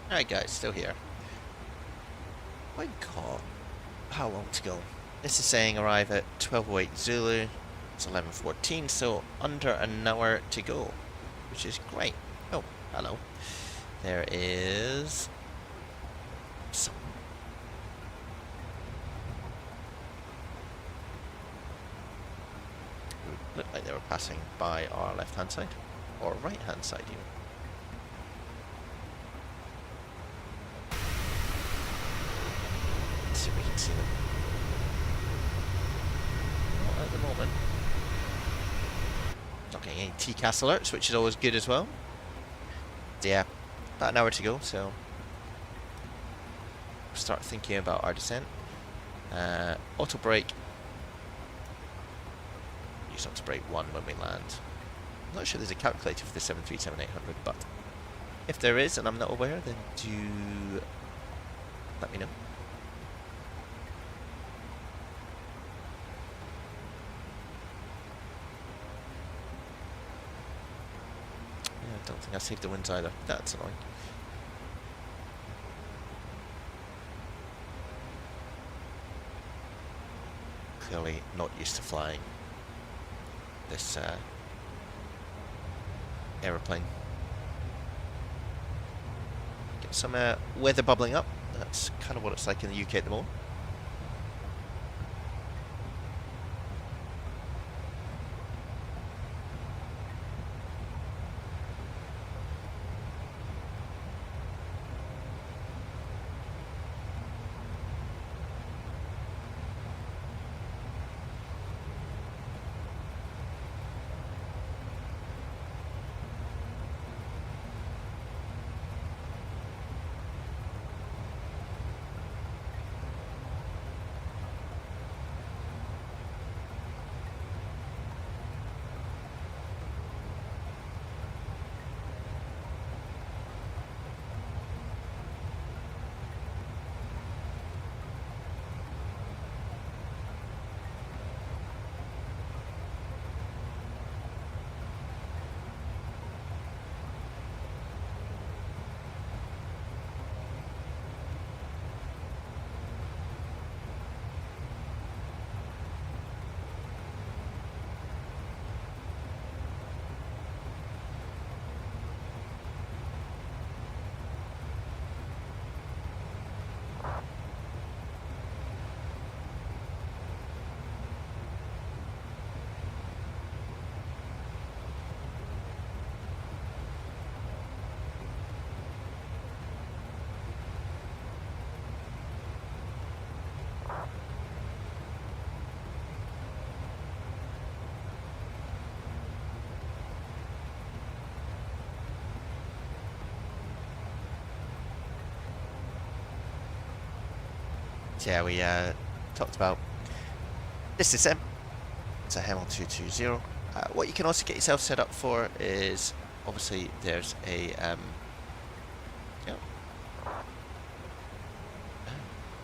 Alright guys, still here. My god, how long to go? This is saying arrive at 12:08 Zulu. It's 11:14, so under an hour to go, which is great. Oh, hello. There is some. Looked like they were passing by our left-hand side, or right-hand side even. Let's see if we can see them. Not at the moment. Not getting any TCAS alerts, which is always good as well. Yeah, about an hour to go, so start thinking about our descent. Auto brake. Use auto brake 1 when we land. I'm not sure there's a calculator for the 737-800, but if there is and I'm not aware, then do let me know. I don't think I saved the winds either. That's annoying. Clearly not used to flying this aeroplane. Get some weather bubbling up. That's kind of what it's like in the UK at the moment. So yeah, we talked about this is it's a Hemel 220. What you can also get yourself set up for is obviously there's a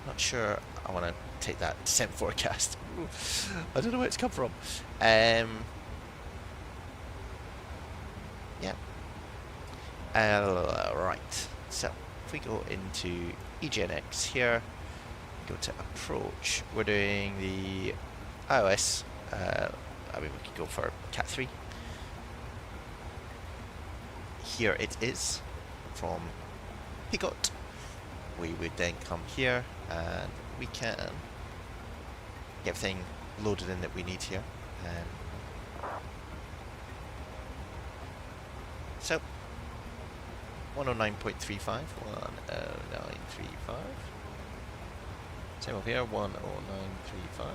not sure I want to take that descent forecast. Ooh, I don't know where it's come from. Yeah. Right. So if we go into EGNX here, go to approach. We're doing the iOS. I mean, we could go for Cat 3. Here it is from Pigot. We would then come here and we can get everything loaded in that we need here. So 109.35, 10935. Same over here, 10935.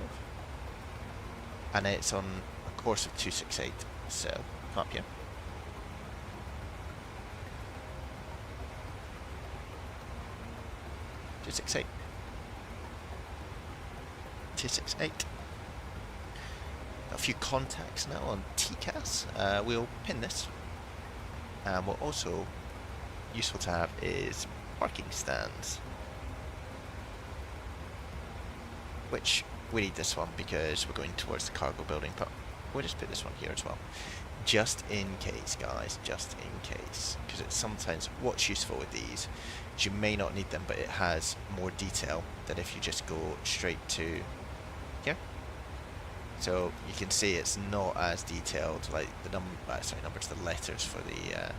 And it's on a course of 268, so come up here. Two 268. A few contacts now on TCAS. We'll pin this. And what also useful to have is parking stands. Which we need this one because we're going towards the cargo building, but we'll just put this one here as well. just in case, guys, just in case, because it's sometimes what's useful with these is you may not need them, but it has more detail than if you just go straight to here. So you can see it's not as detailed, like the number to the letters for the.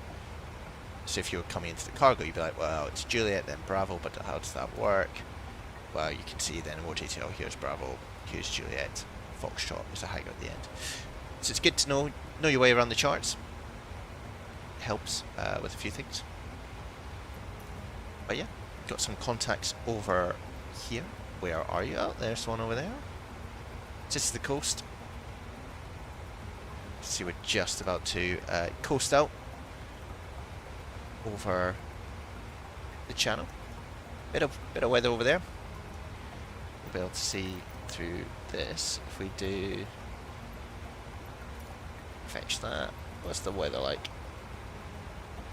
So if you were coming into the cargo, you'd be like, well, it's Juliet, then Bravo, but how does that work? Well, you can see then in more detail. Here's Bravo, here's Juliet, Foxtrot is a hang at the end. So it's good to know your way around the charts. It helps with a few things. But yeah, got some contacts over here. Where are you? Oh, there's one over there. This is the coast. See, we're just about to coast out over the channel. Bit of weather over there. We'll be able to see through this if we do fetch that. What's the weather like?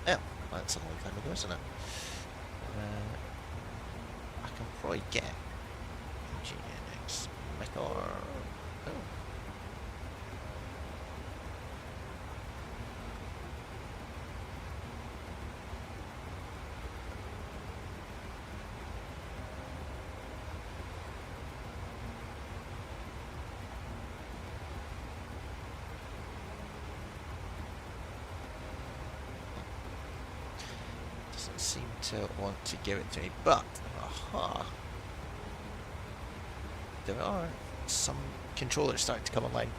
Yeah, that's a long time ago, isn't it? I can probably get EGNX Mecca. Oh. Doesn't seem to want to give it to me, but aha, there are some controllers starting to come online,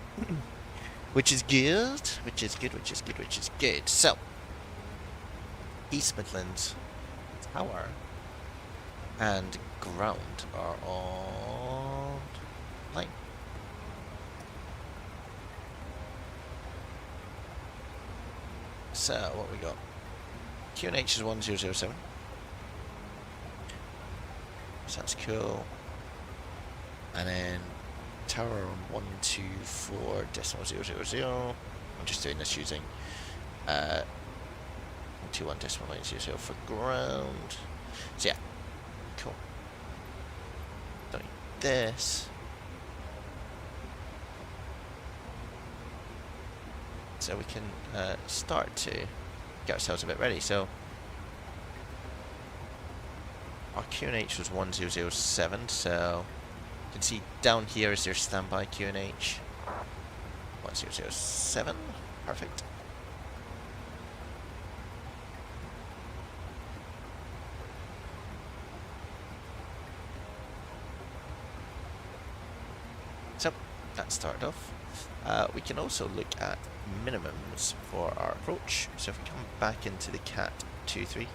which is good, which is good. So, East Midlands tower and ground are on line. So, what we got? QNH is 1007. So that's cool. And then tower on 124.000. I'm just doing this using 121.900 for ground. So yeah, cool. Don't need this. So we can start to get ourselves a bit ready. So our QNH was 1007, so you can see down here is their standby QNH. 1007, perfect. So that started off. We can also look at minimums for our approach. So if we come back into the Cat 2.3,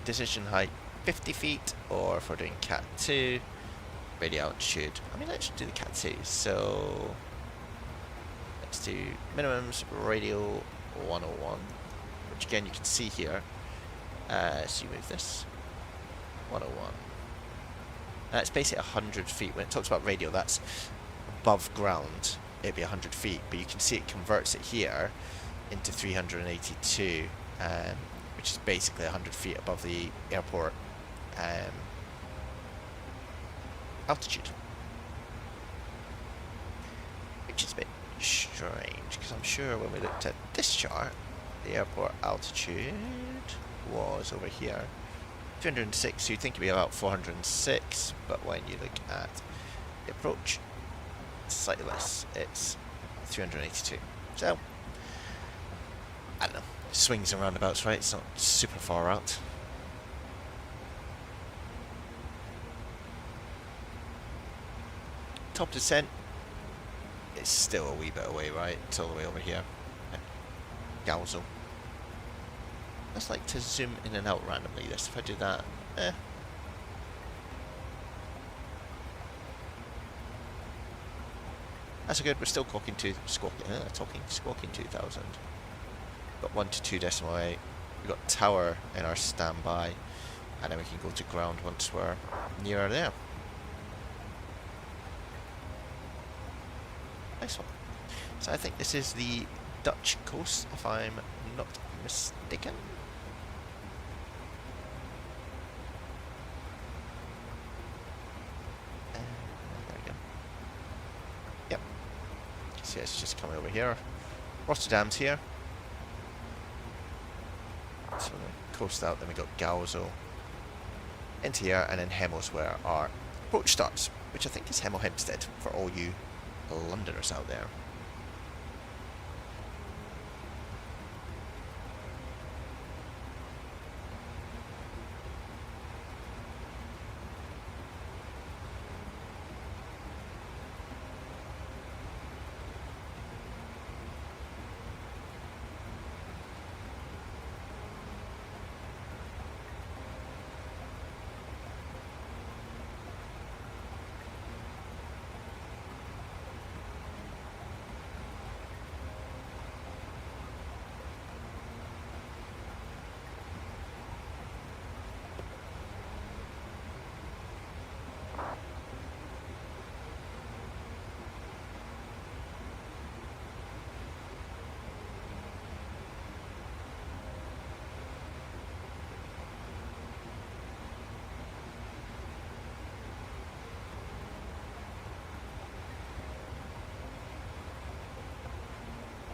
decision height 50 feet, or if we're doing Cat 2, radio altitude. I mean, let's do the Cat 2. So let's do minimums, radio 101, which again you can see here. So you move this 101. It's basically 100 feet. When it talks about radio, that's above ground. It'd be 100 feet, but you can see it converts it here into 382, which is basically 100 feet above the airport altitude, which is a bit strange because I'm sure when we looked at this chart, the airport altitude was over here, 206. So you'd think it'd be about 406, but when you look at the approach, slightly less, it's 382. So I don't know, swings and roundabouts, right? It's not super far out. Top descent is still a wee bit away, right? It's all the way over here at Galzo. Let's like to zoom in and out randomly. This, if I do that, that's good. We're still talking 2,000. Got 1 to 2 decimal 8. We've got tower in our standby, and then we can go to ground once we're nearer there. Nice one. So I think this is the Dutch coast, if I'm not mistaken. There we go. Yep. See, it's just coming over here. Rotterdam's here. So we coast out, then we got Galzo into here, and then Hemo's where our approach starts, which I think is Hemel Hempstead for all you Londoners out there.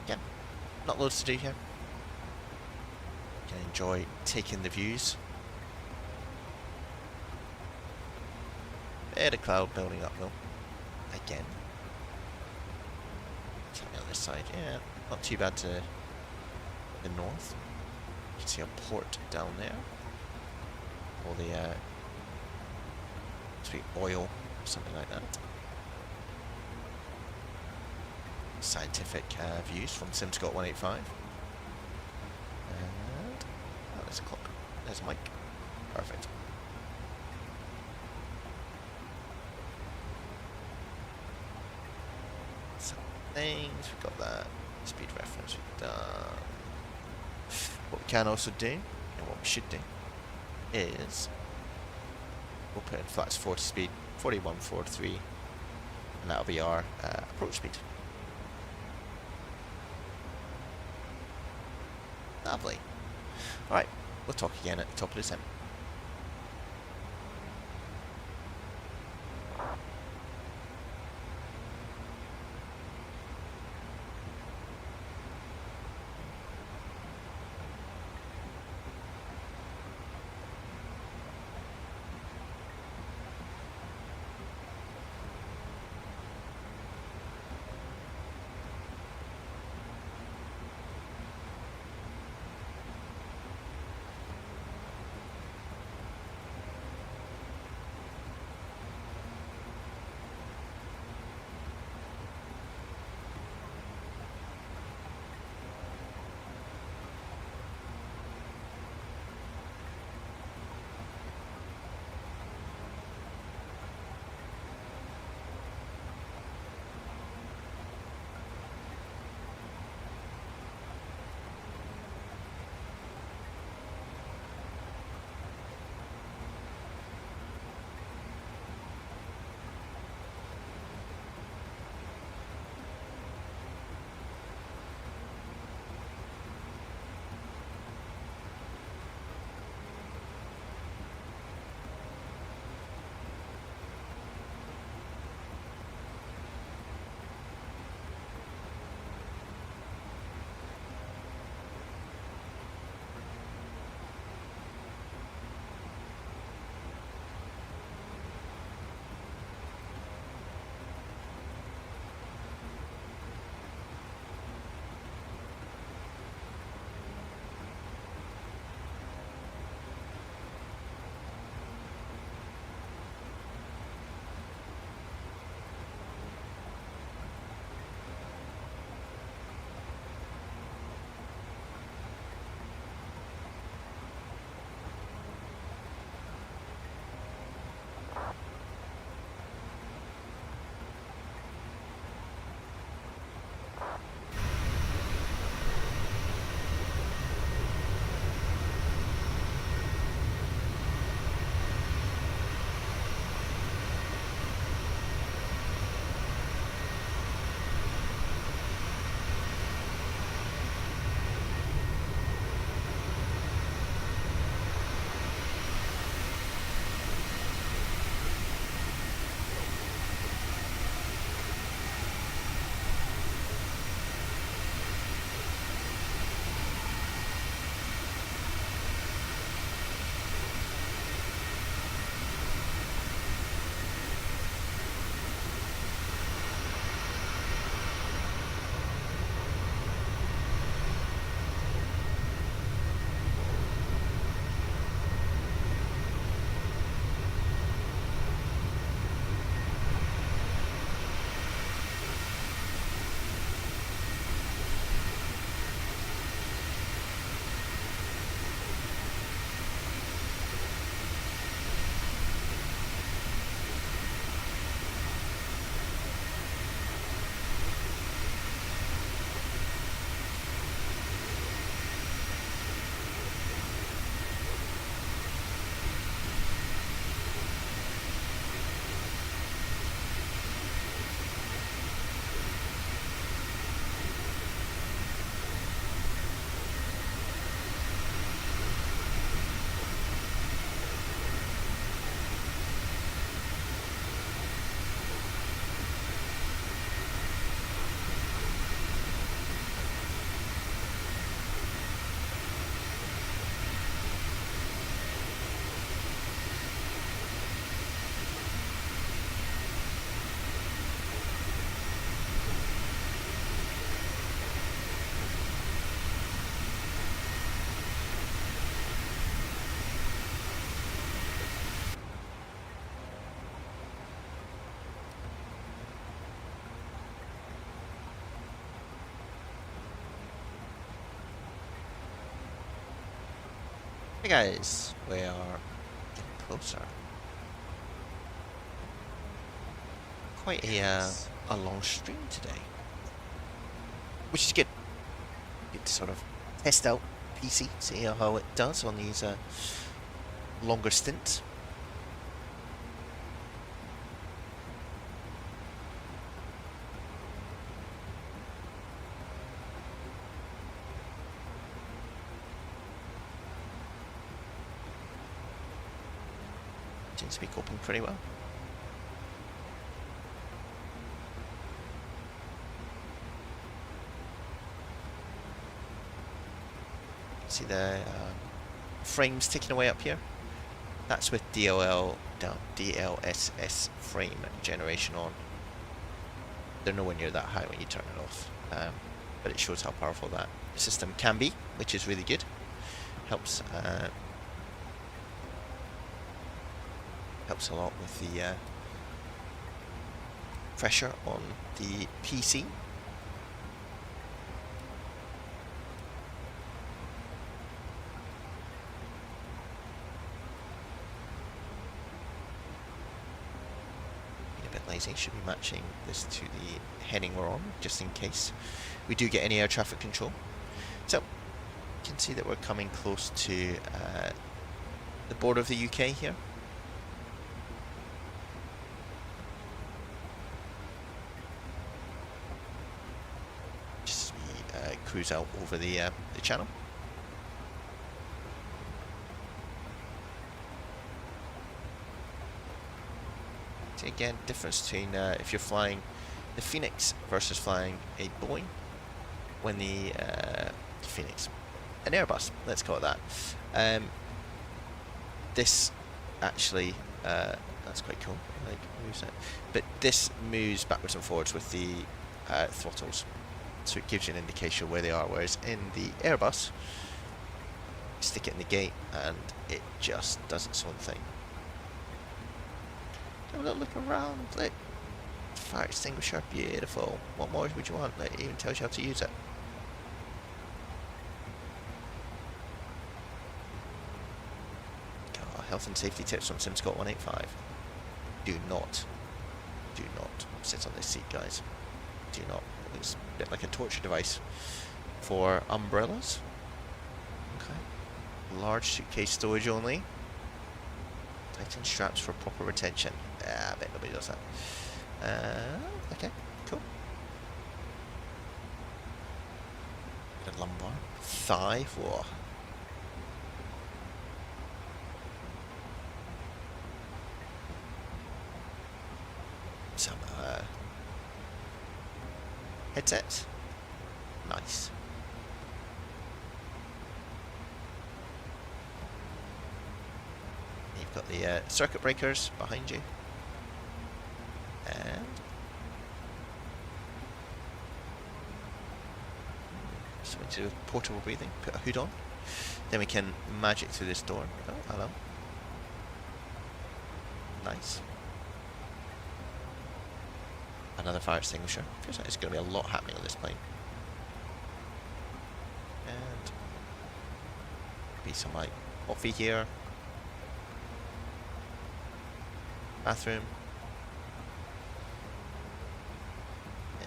Yeah, not loads to do here. Can enjoy taking the views. Bit of cloud building up though. Again. Tell me on this side, yeah, not too bad to the north. You can see a port down there. All the must be oil, something like that. Scientific views from SimScott185. And oh, there's a clock. There's a mic. Perfect. Some things, we've got that. Speed reference we've done. What we can also do, and what we should do, is we'll put in flats 40 speed, 41, 43, and that'll be our approach speed. Lovely. Alright, we'll talk again at the top of the descent. Hey guys, we are getting closer. Quite a long stream today, which is good. Good to sort of test out PC, see how it does on these longer stints. Seems to be coping pretty well. See the frames ticking away up here. That's with DLSS frame generation on. They're nowhere near that high when you turn it off, but it shows how powerful that system can be, which is really good. Helps helps a lot with the pressure on the PC. Lazy, should be matching this to the heading we're on, just in case we do get any air traffic control. So you can see that we're coming close to the border of the UK here. Just as we cruise out over the channel. Again, difference between if you're flying the Phoenix versus flying a Boeing. When the Phoenix, an Airbus, let's call it that. This actually, that's quite cool. Like moves it, but this moves backwards and forwards with the throttles, so it gives you an indication of where they are. Whereas in the Airbus, stick it in the gate and it just does its own thing. Have a little look around. Look, fire extinguisher, beautiful. What more would you want? Like, it even tells you how to use it. Oh, health and safety tips from SimScott185. Do not sit on this seat, guys. Do not. It's a bit like a torture device for umbrellas. Okay. Large suitcase storage only. Tighten straps for proper retention. I bet nobody does that. Okay, cool. Good lumbar. Thigh. Whoa. Some headsets. Nice. You've got the circuit breakers behind you. And something to do with portable breathing. Put a hood on. Then we can magic through this door. Oh, hello. Nice. Another fire extinguisher. Feels like there's going to be a lot happening on this plane. And be some like coffee here. Bathroom.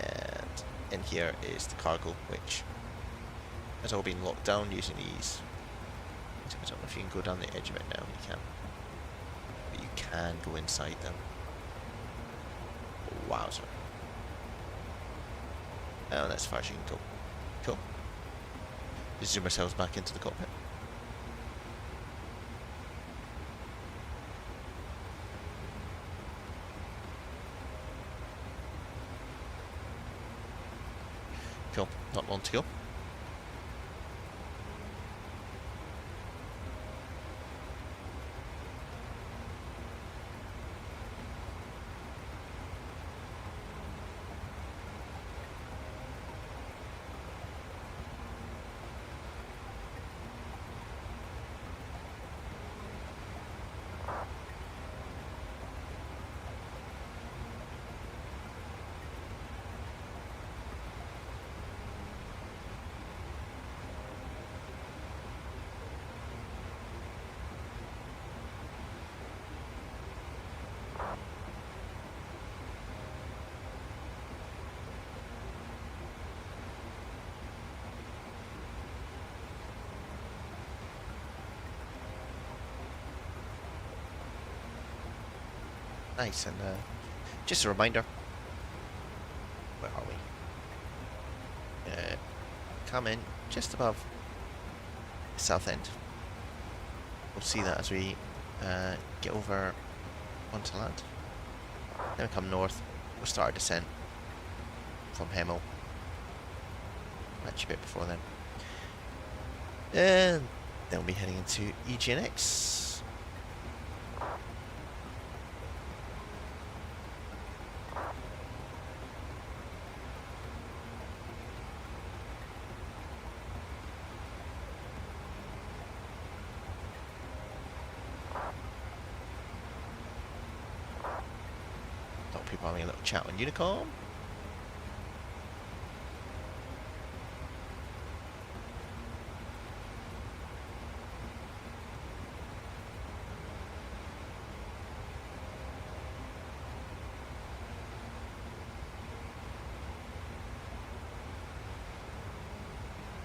And in here is the cargo, which has all been locked down using these. I don't know if you can go down the edge of it now. You can. But you can go inside them. Wowzer. Oh, that's as far as you can go. Cool. Just zoom ourselves back into the cockpit. Cool. Not long to go. Nice, and just a reminder, where are we? Come in just above the south end. We'll see that as we get over onto land. Then we come north, we'll start our descent from Hemel. Actually a bit before then. And then we'll be heading into EGNX. People having a little chat on Unicom.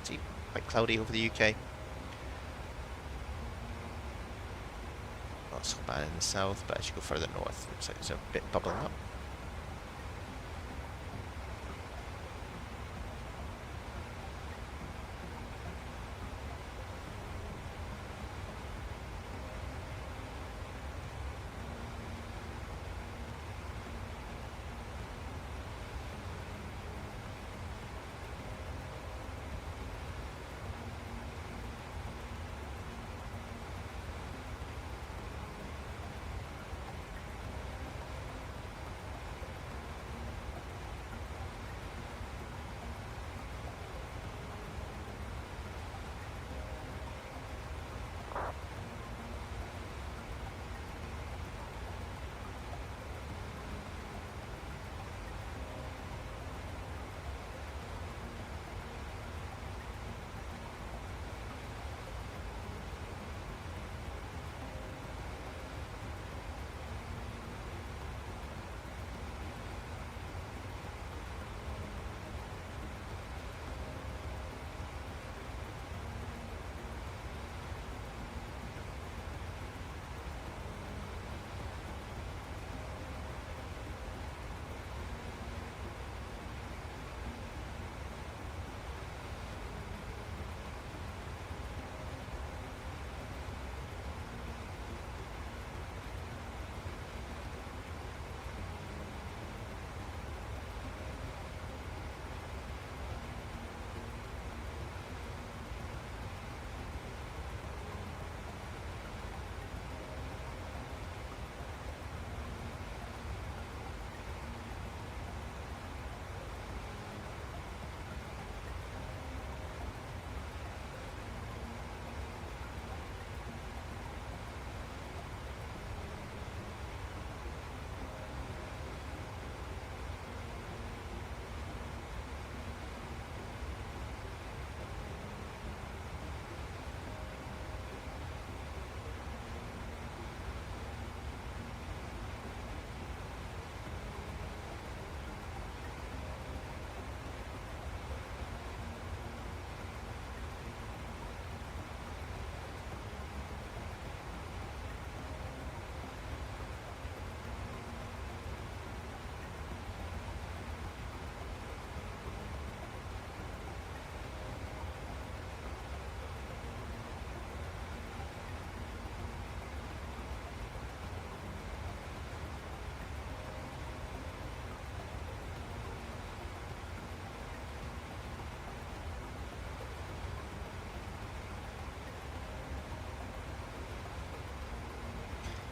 See, quite cloudy over the UK. Not so bad in the south, but as you go further north, looks like it's a bit bubbling up.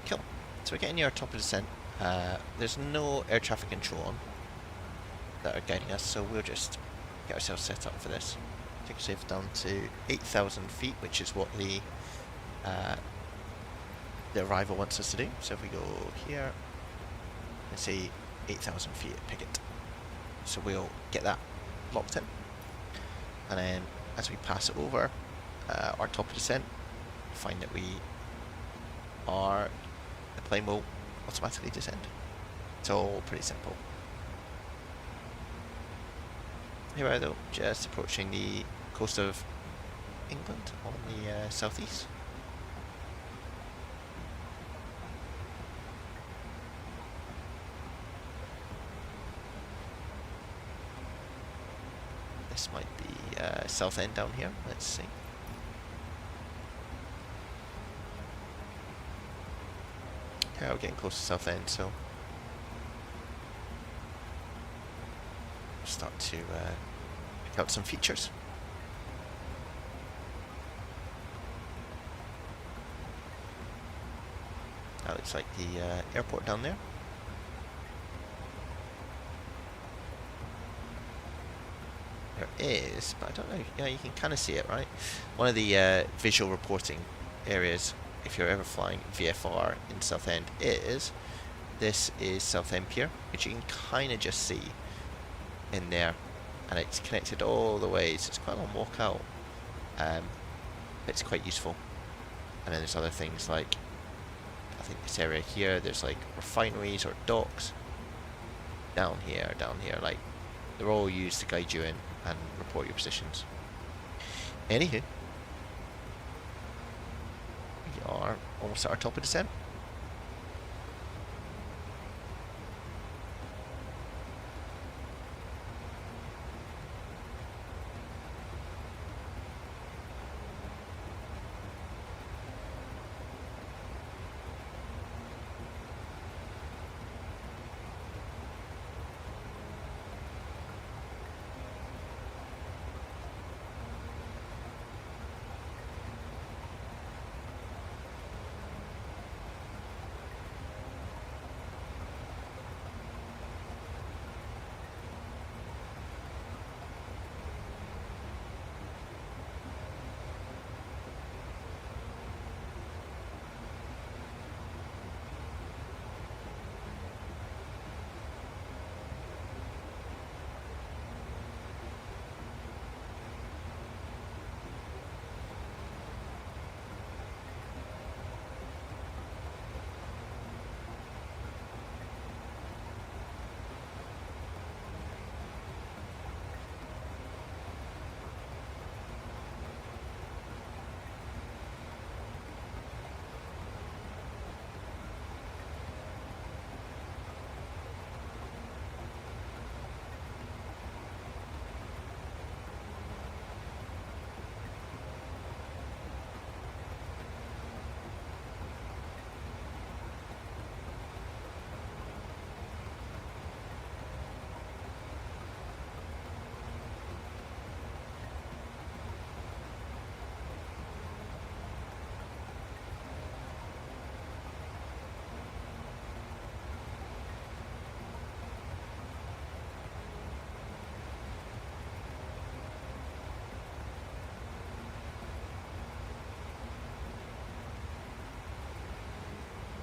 Cool. So we're getting near our top of descent. There's no air traffic control on that are guiding us, so we'll just get ourselves set up for this. Take ourselves down to 8,000 feet, which is what the arrival wants us to do. So if we go here, let's say 8,000 feet at Pickett. So we'll get that locked in, and then as we pass it over our top of descent, find that the plane will automatically descend. It's all pretty simple. Here we are though, just approaching the coast of England on the southeast. This might be south end down here. Let's see. Yeah, we're getting close to south end, so start to pick out some features. That looks like the airport down there. There is, but I don't know. Yeah, you can kind of see it, right? One of the visual reporting areas, if you're ever flying VFR in Southend, is this is Southend Pier, which you can kind of just see in there, and it's connected all the way, so it's quite a long walk out. It's quite useful. And then there's other things like, I think this area here, there's like refineries or docks down here, like they're all used to guide you in and report your positions. Anywho, we are almost at our top of descent.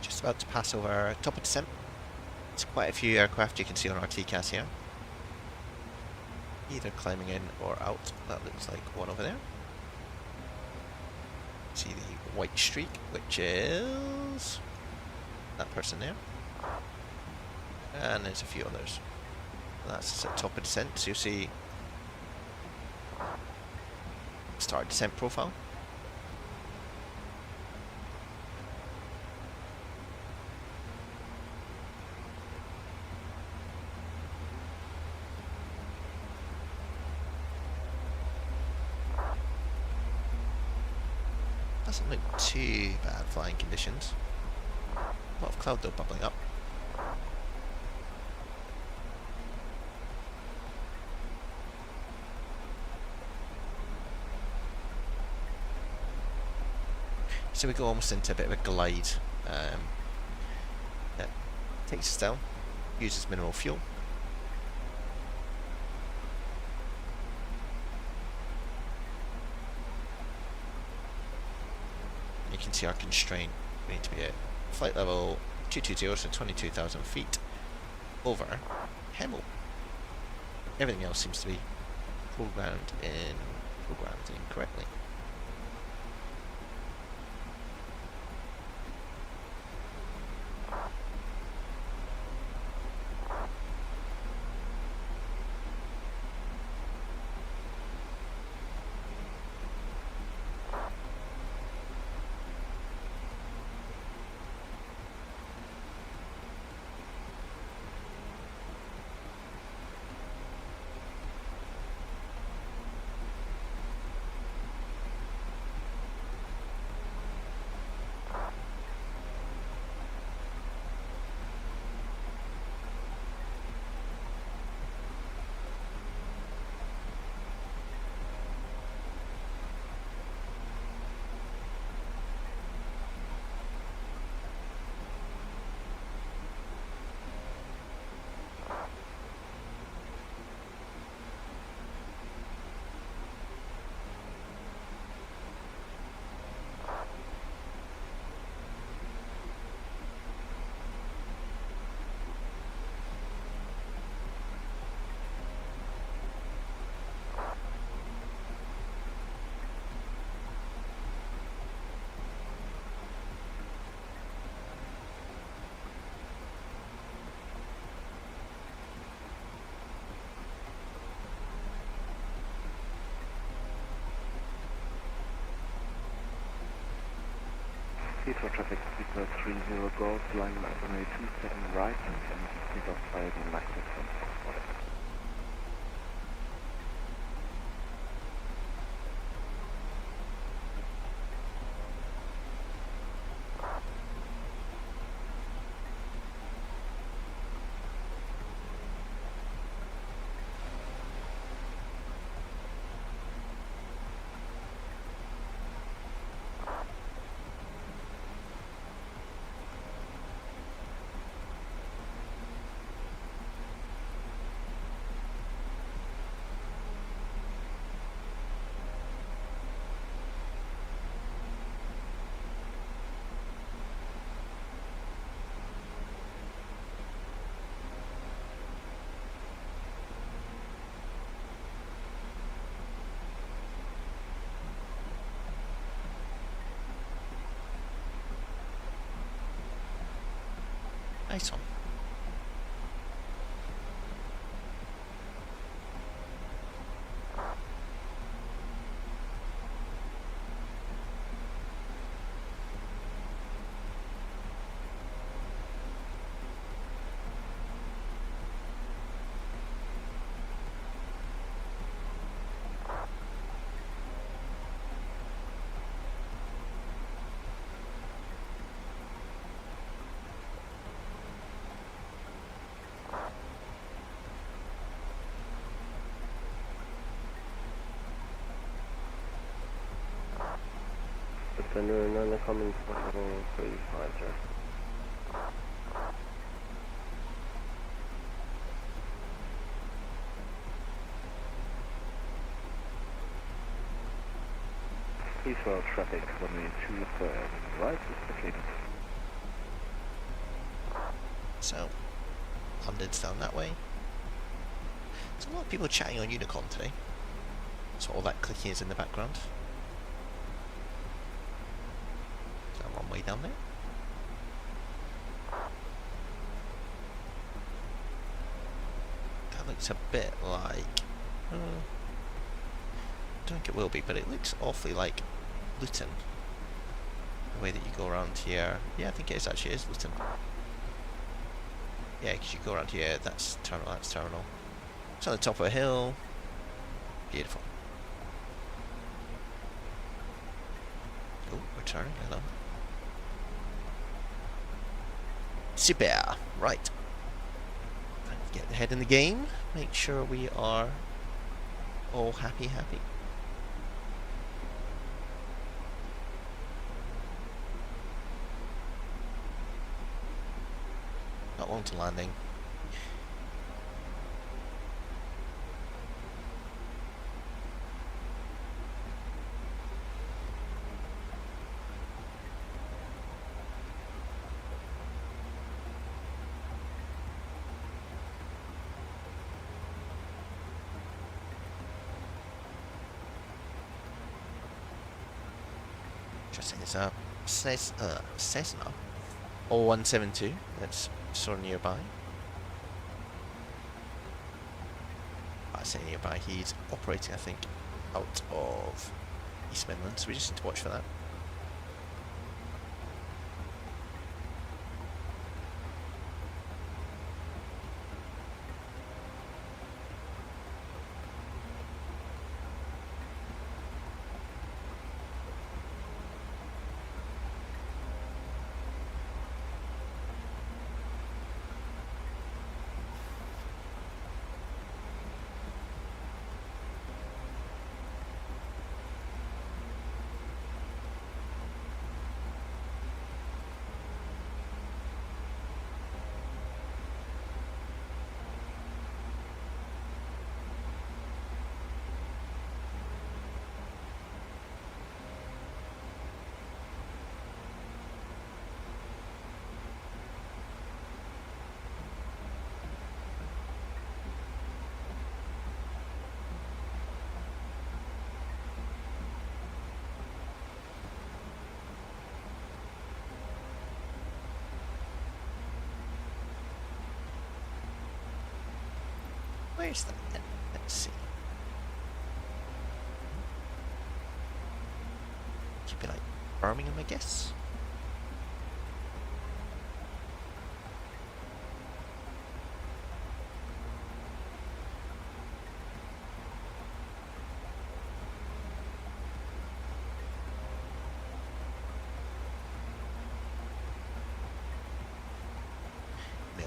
Just about to pass over top of descent. There's quite a few aircraft you can see on our TCAS here, either climbing in or out. That looks like one over there. See the white streak, which is that person there, and there's a few others. That's at top of descent, so you'll see start descent profile. Doesn't look too bad flying conditions. A lot of cloud though bubbling up. So we go almost into a bit of a glide that takes us down, uses minimal fuel. You can see our constraint. We need to be at flight level 220, so 22,000 feet over Hemel. Everything else seems to be programmed incorrectly.
Heathrow traffic, speaker 30 Golf, line runway 27 right, and take off by the lactic from Foxtrot.
Nice one.
Afternoon, on the common possible 35, sir. Heathrow traffic, runway 23 right, is located.
So, London's down that way. There's a lot of people chatting on Unicorn today. So all that clicking is in the background. Is that one way down there? That looks a bit like... I don't think it will be, but it looks awfully like Luton. The way that you go around here. Yeah, I think it is actually, it is Luton. Yeah, because you go around here, that's terminal, that's terminal. It's on the top of a hill. Beautiful. Oh, we're turning, hello. Super, right. Time to get ahead in the game. Make sure we are all happy. Not long to landing. Interesting, it's a Cessna 0172 that's sort of nearby. I say nearby, he's operating, I think, out of East Midlands, so we just need to watch for that. Where's that then? Let's see. Should be like Birmingham, I guess.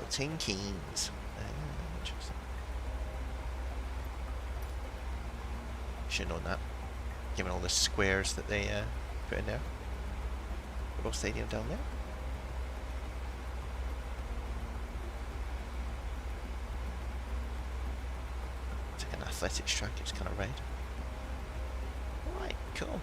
Milton Keynes. Interesting. Should have known that, given all the squares that they put in there. Football stadium down there. It's like an athletics track, it's kind of red. Right, cool.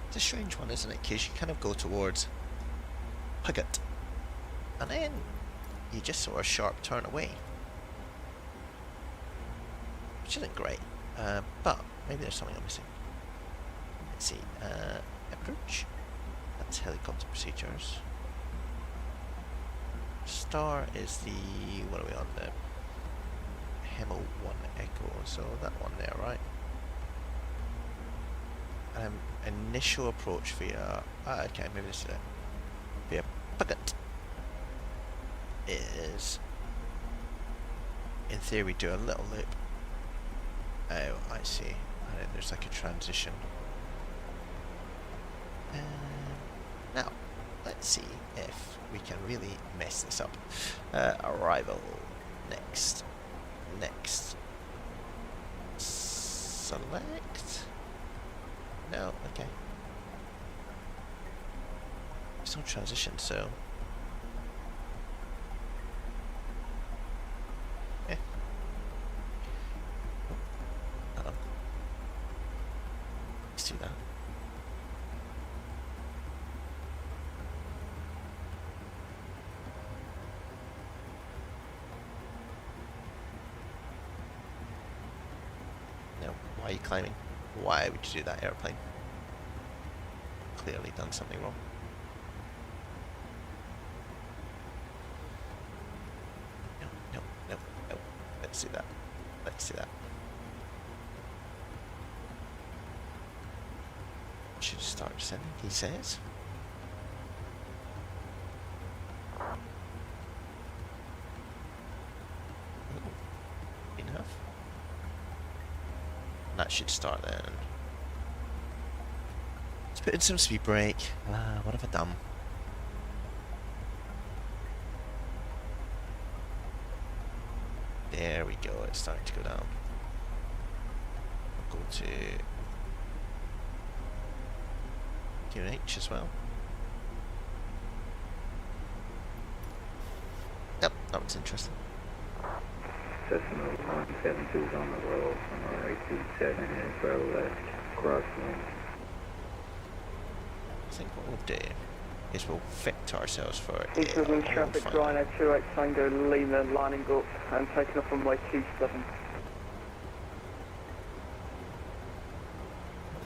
It's a strange one, isn't it? Because you kind of go towards Puget, and then you just sort of sharp turn away, which isn't great, but maybe there's something I'm missing. Let's see, approach, that's helicopter procedures. Star is the, what are we on, the Hemo 1 Echo, so that one there, right? Initial approach via, okay, maybe this is it, via Puget is, in theory, do a little loop. Oh, I see, and then there's like a transition. Now, let's see if we can really mess this up. Arrival, next, select. No, okay. There's no transition, so... yeah. Oh, hold on. Let's do that. No, why are you climbing? Why would you do that, airplane? Clearly done something wrong. No. Let's see that. Should start descending, he says. Enough. That should start then. Let's put in some speed brake. What have I done? There we go, it's starting to go down. Go to EGNX as well. Yep, That was interesting.
Cessna 172 is on the road from runway 27 and 12 left, crosswind.
I think what we'll do is we'll vector ourselves for
East Midlands traffic, Ryanair 28 Tango Lima lining up and taking off runway 27.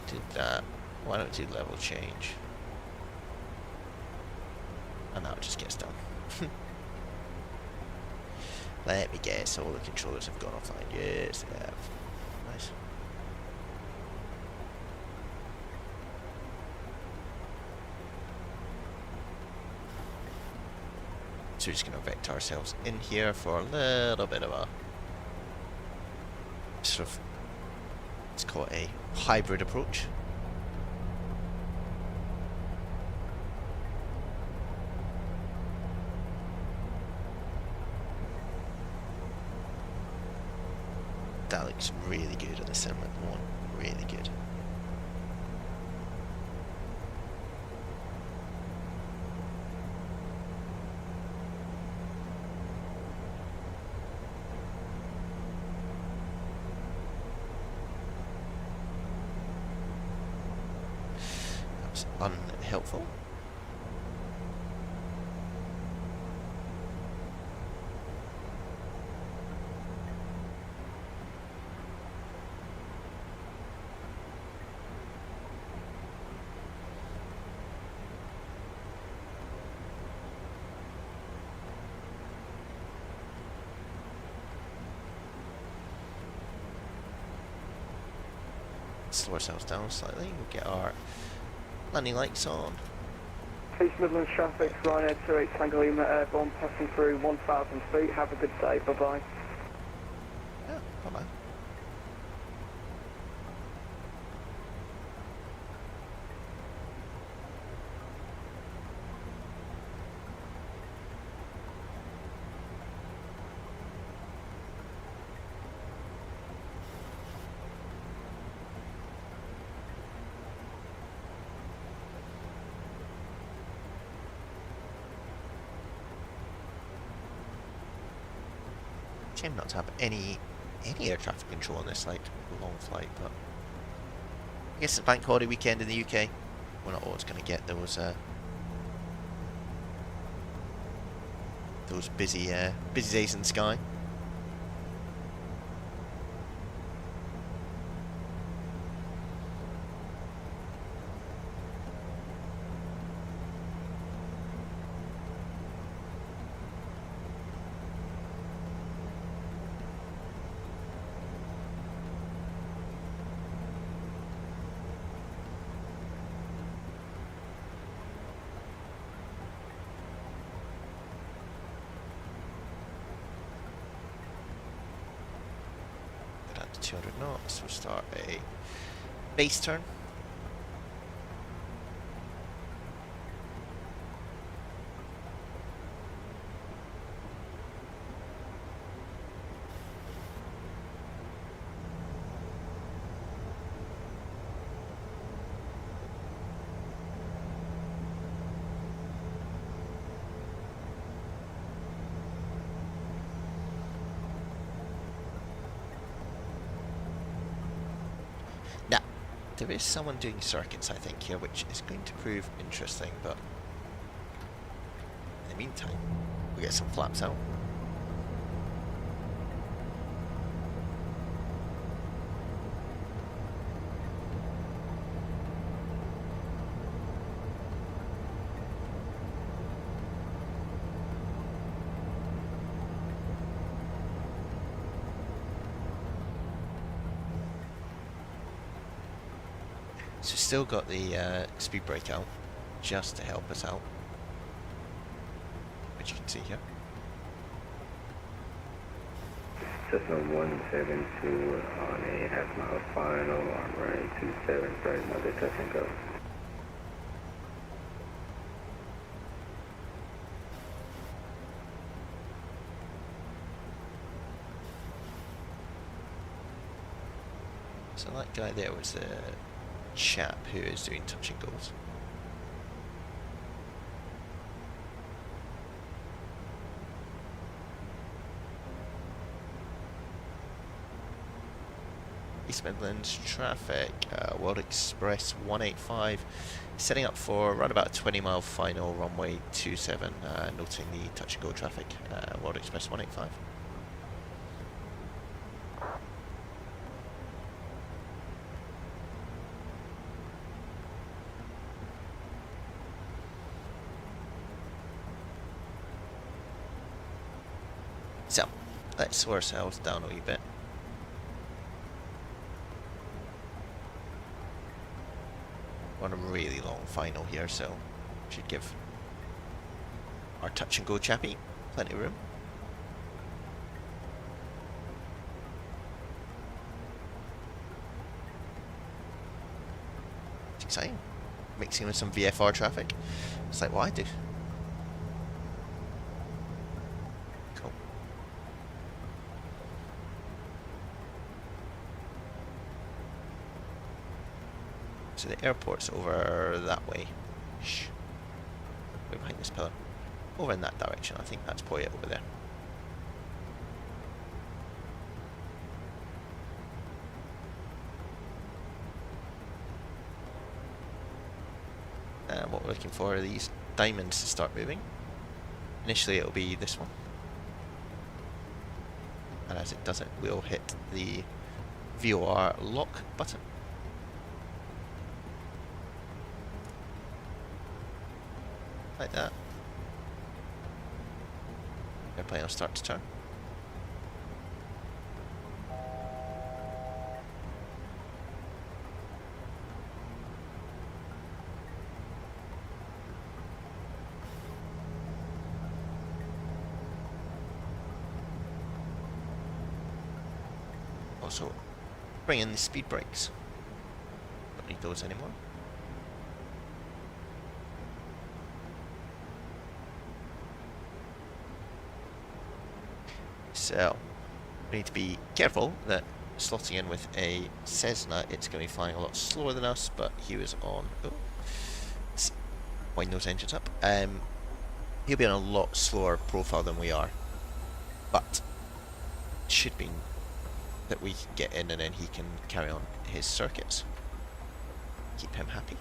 Did that. Why don't we do level change? And that just gets done. Let me guess, all the controllers have gone offline. Yes, they have. Nice. So we're just going to vector ourselves in here for a little bit of a sort of, let's call it a hybrid approach. That looks really good on the cinema at the moment. Really good. That was unhelpful. Slow ourselves down slightly. We'll get our landing lights on.
East Midlands traffic, Ryanair 28 Tango Lima airborne passing through 1,000 feet. Have a good day. Bye bye.
Yeah, bye bye. Shame not to have any air traffic control on this like long flight, but I guess it's bank holiday weekend in the UK. We're not always going to get those busy days in the sky. Down to 200 knots. We'll start a base turn. There is someone doing circuits, I think, here, which is going to prove interesting, but in the meantime, we'll get some flaps out. So still got the speed brake out, just to help us out, which you can see here.
Cessna 172 on a half-mile final on runway 27 for another touch and go.
So that guy there was the chap who is doing touch and goes. East Midlands traffic, World Express 185, setting up for around about a 20 mile final, runway 27, noting the touch and go traffic, World Express 185. So, let's slow ourselves down a wee bit. On a really long final here, so should give our touch and go chappy plenty of room. It's exciting. Mixing with some VFR traffic. It's like what I do. Cool. So the airport's over that way. Shh. Way behind this pillar. Over in that direction. I think that's probably it over there. And what we're looking for are these diamonds to start moving. Initially it'll be this one. And as it does it, we'll hit the VOR lock button. Like that. Airplane will start to turn. Also, bring in the speed brakes. Don't need those anymore. So, we need to be careful that slotting in with a Cessna, it's going to be flying a lot slower than us, but he was on... Oh, let's wind those engines up. He'll be on a lot slower profile than we are, but it should be that we can get in and then he can carry on his circuits. Keep him happy.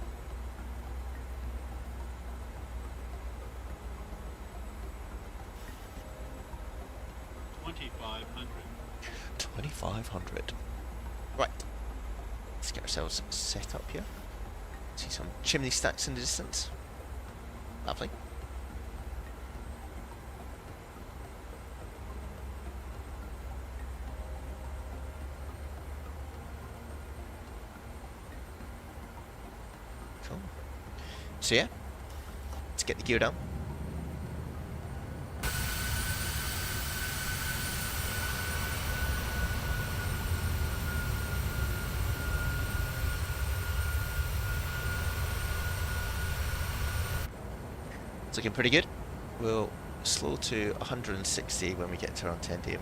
$2,500. Right. Let's get ourselves set up here. See some chimney stacks in the distance. Lovely. Cool. So yeah, let's get the gear down. It's looking pretty good. We'll slow to 160 when we get to around 10 DME.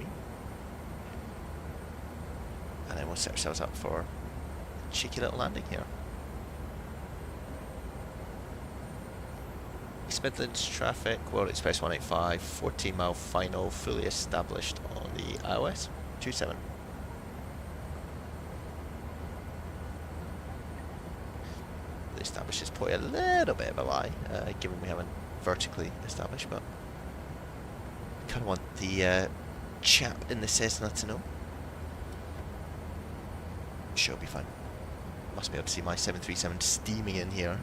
And then we'll set ourselves up for a cheeky little landing here. East Midlands traffic, World Express 185, 14 mile final, fully established on the iOS 27. The established is probably a little bit of a lie, given we haven't vertically established, but kind of want the chap in the Cessna to know. Sure, be fine. Must be able to see my 737 steaming in here.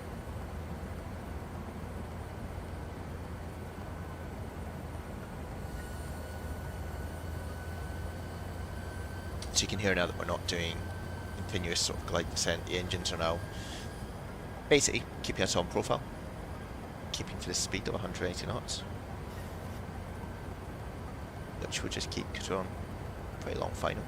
So you can hear now that we're not doing continuous sort of glide descent. The engines are now basically keeping us on profile, keeping to the speed of 180 knots, which we'll just keep because we're on a very long final.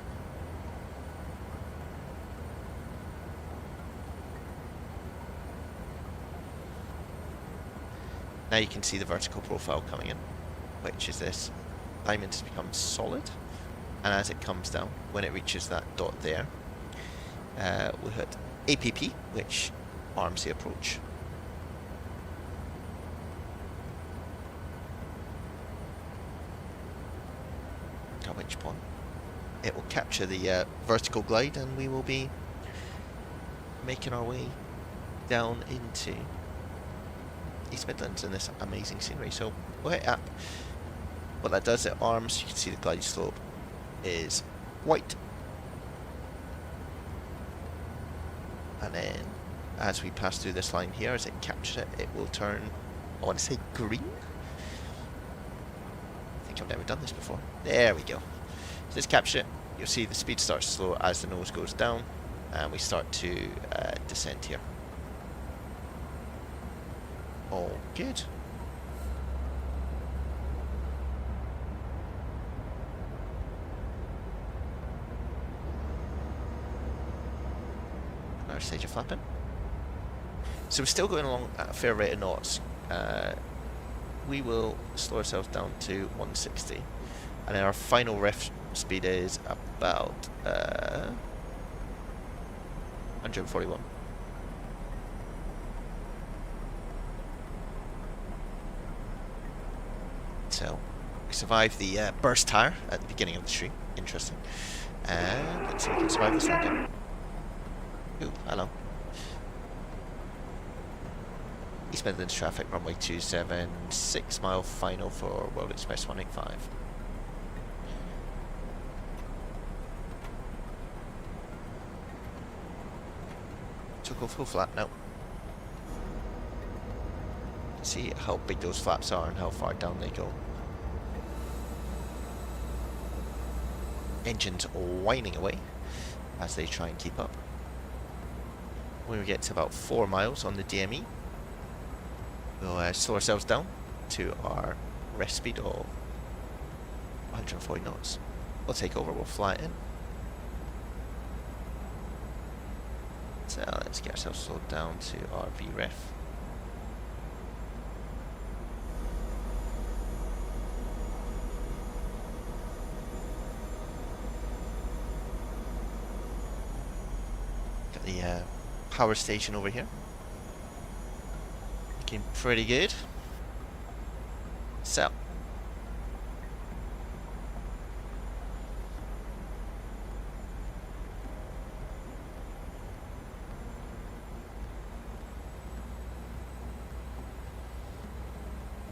Now you can see the vertical profile coming in, which is this. Diamond has become solid, and as it comes down, when it reaches that dot there, we'll hit APP, which arms the approach. At which point it will capture the vertical glide, and we will be making our way down into East Midlands in this amazing scenery. So we'll hit up. What that does, it arms, you can see the glide slope is white, and then as we pass through this line here, as it captures it, it will turn, I want to say green. I think I've never done this before. There we go. So let's capture it. You'll see the speed starts slow as the nose goes down, and we start to descend here. All good. Another stage of flapping. So we're still going along at a fair rate of knots. We will slow ourselves down to 160, and then our final ref speed is about 141. So we survived the burst tire at the beginning of the stream. Interesting. And let's see if we can survive this landing. Ooh, hello. East Midlands traffic, runway 27, 6 mile final for World Express 185. So go full flap now. See how big those flaps are and how far down they go. Engines whining away as they try and keep up. When we get to about 4 miles on the DME, we'll slow ourselves down to our rest speed of 140 knots. We'll take over, we'll fly it in. So let's get ourselves slowed down to our VREF. Got the power station over here. Looking pretty good. So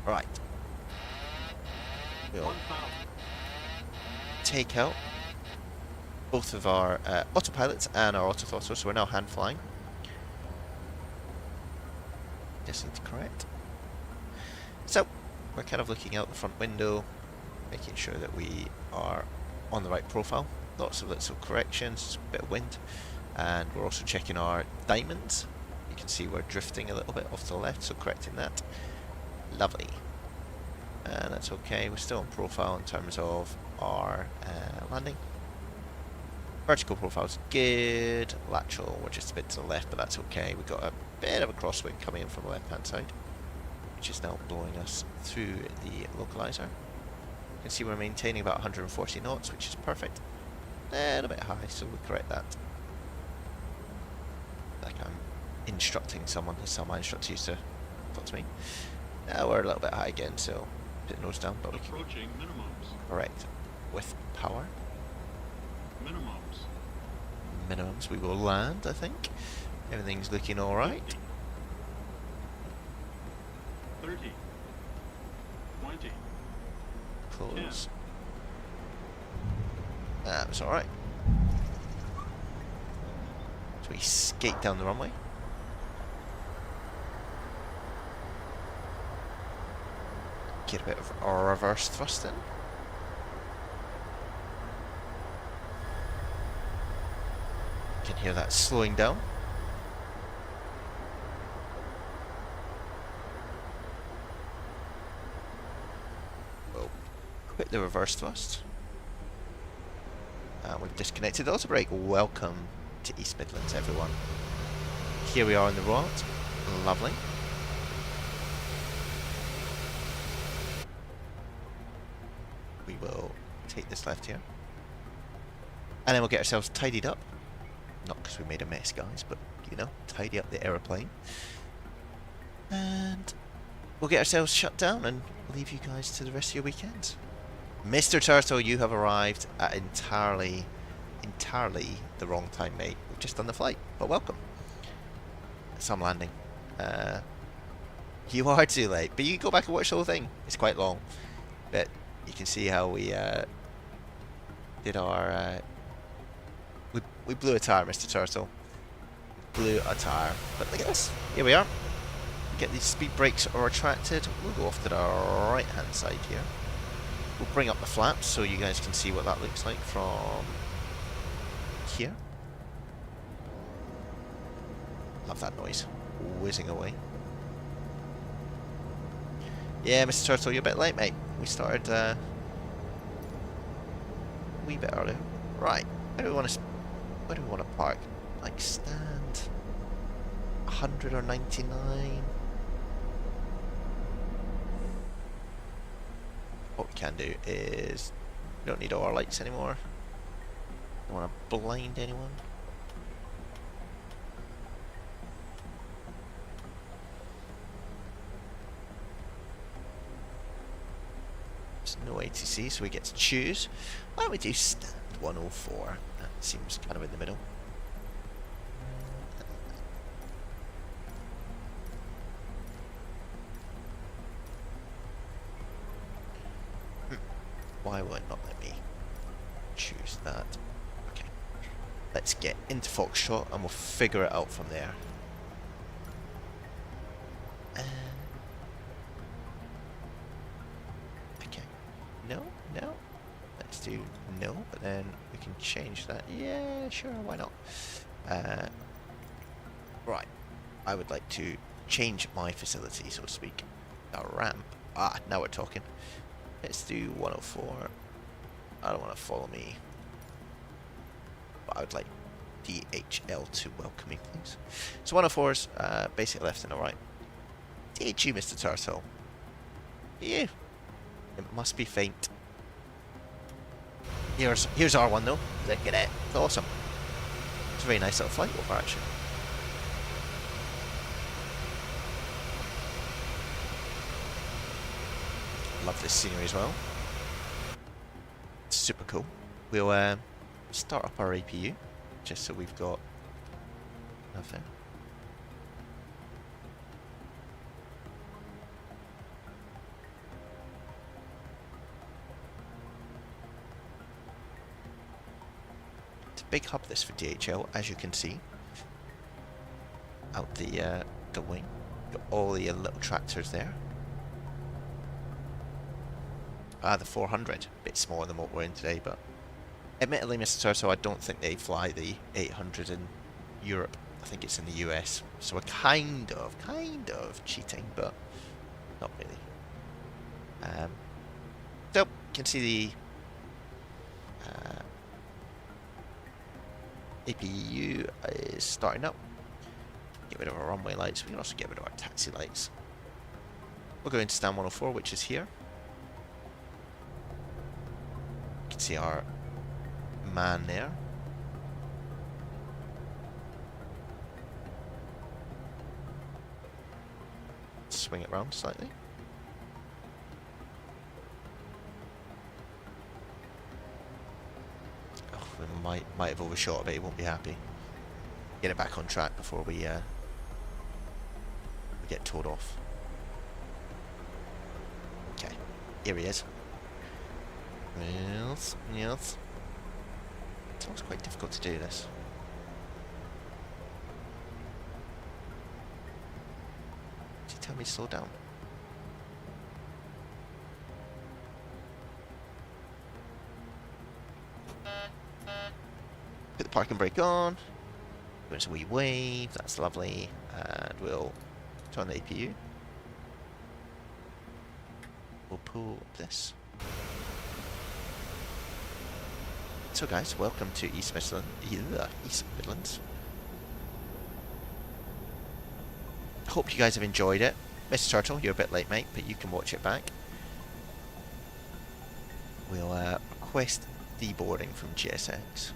right, we'll take out both of our autopilots and our autothrottle, so we're now hand flying. Distance correct. So we're kind of looking out the front window, making sure that we are on the right profile. Lots of little corrections, a bit of wind, and we're also checking our diamonds. You can see we're drifting a little bit off to the left, so correcting that. Lovely. And that's okay, we're still on profile in terms of our landing. Vertical profile's good, lateral we're just a bit to the left, but that's okay. We've got a bit of a crosswind coming in from the left hand side, which is now blowing us through the localizer. You can see we're maintaining about 140 knots, which is perfect. A little bit high, so we'll correct that. Like I'm instructing someone, as some my instructor used to talk to me. Now we're a little bit high again, so put the nose down, but we can
Approaching minimums.
correct with power.
Minimums.
Minimums, we will land, I think. Everything's looking alright.
30. 20.
Close. That was alright. So we skate down the runway. Get a bit of a reverse thrust in. You can hear that slowing down. We'll quit the reverse thrust. We've disconnected the auto brake. Welcome to East Midlands, everyone. Here we are in the rollout. Lovely. We will take this left here. And then we'll get ourselves tidied up. Not because we made a mess, guys, but, you know, tidy up the aeroplane. And we'll get ourselves shut down and leave you guys to the rest of your weekends. Mr. Turtle, you have arrived at entirely the wrong time, mate. We've just done the flight, but welcome. So I'm landing. You are too late, but you can go back and watch the whole thing. It's quite long, but you can see how we did our. We blew a tire, Mr. Turtle. Blew a tire, but look at this. Here we are. Get these speed brakes retracted. We'll go off to the right hand side here. We'll bring up the flaps so you guys can see what that looks like from here. Love that noise. Whizzing away. Yeah, Mr. Turtle, you're a bit late, mate. We started a wee bit earlier. Right. Where do we want to park? Like stand 100 or 99? What we can do is we don't need all our lights anymore. Don't want to blind anyone. There's no ATC, so we get to choose. Why don't we do stand 104? That seems kind of in the middle. Why will it not let me choose that? Okay. Let's get into Foxtrot and we'll figure it out from there. Okay. No. Let's do no, but then we can change that. Yeah, sure, why not? Right. I would like to change my facility, so to speak. A ramp. Ah, now we're talking. Let's do 104. I don't want to follow me. But I would like DHL to welcome me, please. So 104's basically left and a right. DHU, Mr. Turtle. Yeah. It must be faint. Here's R1 though. Look at it. It's awesome. It's a very nice little flight over actually. Love this scenery as well. It's super cool. We'll start up our APU just so we've got nothing. It's a big hub this for DHL, as you can see. Out the wing. Got all the little tractors there. The 400, a bit smaller than what we're in today, but admittedly, Mr. Turtle, I don't think they fly the 800 in Europe. I think it's in the US, so we're kind of cheating, but not really. So you can see the APU is starting up. Get rid of our runway lights. We can also get rid of our taxi lights. We'll go into stand 104, which is here. You can see our man there. Swing it round slightly. Oh, we might have overshot a bit. He won't be happy. Get it back on track before we get towed off. Okay, here he is. Yes. It's always quite difficult to do this. Did you tell me to slow down? Put the parking brake on. Give us a wee wave. That's lovely. And we'll turn the APU. We'll pull this. So guys, welcome to East Midlands. Hope you guys have enjoyed it. Mr. Turtle, you're a bit late, mate, but you can watch it back. We'll request deboarding from GSX.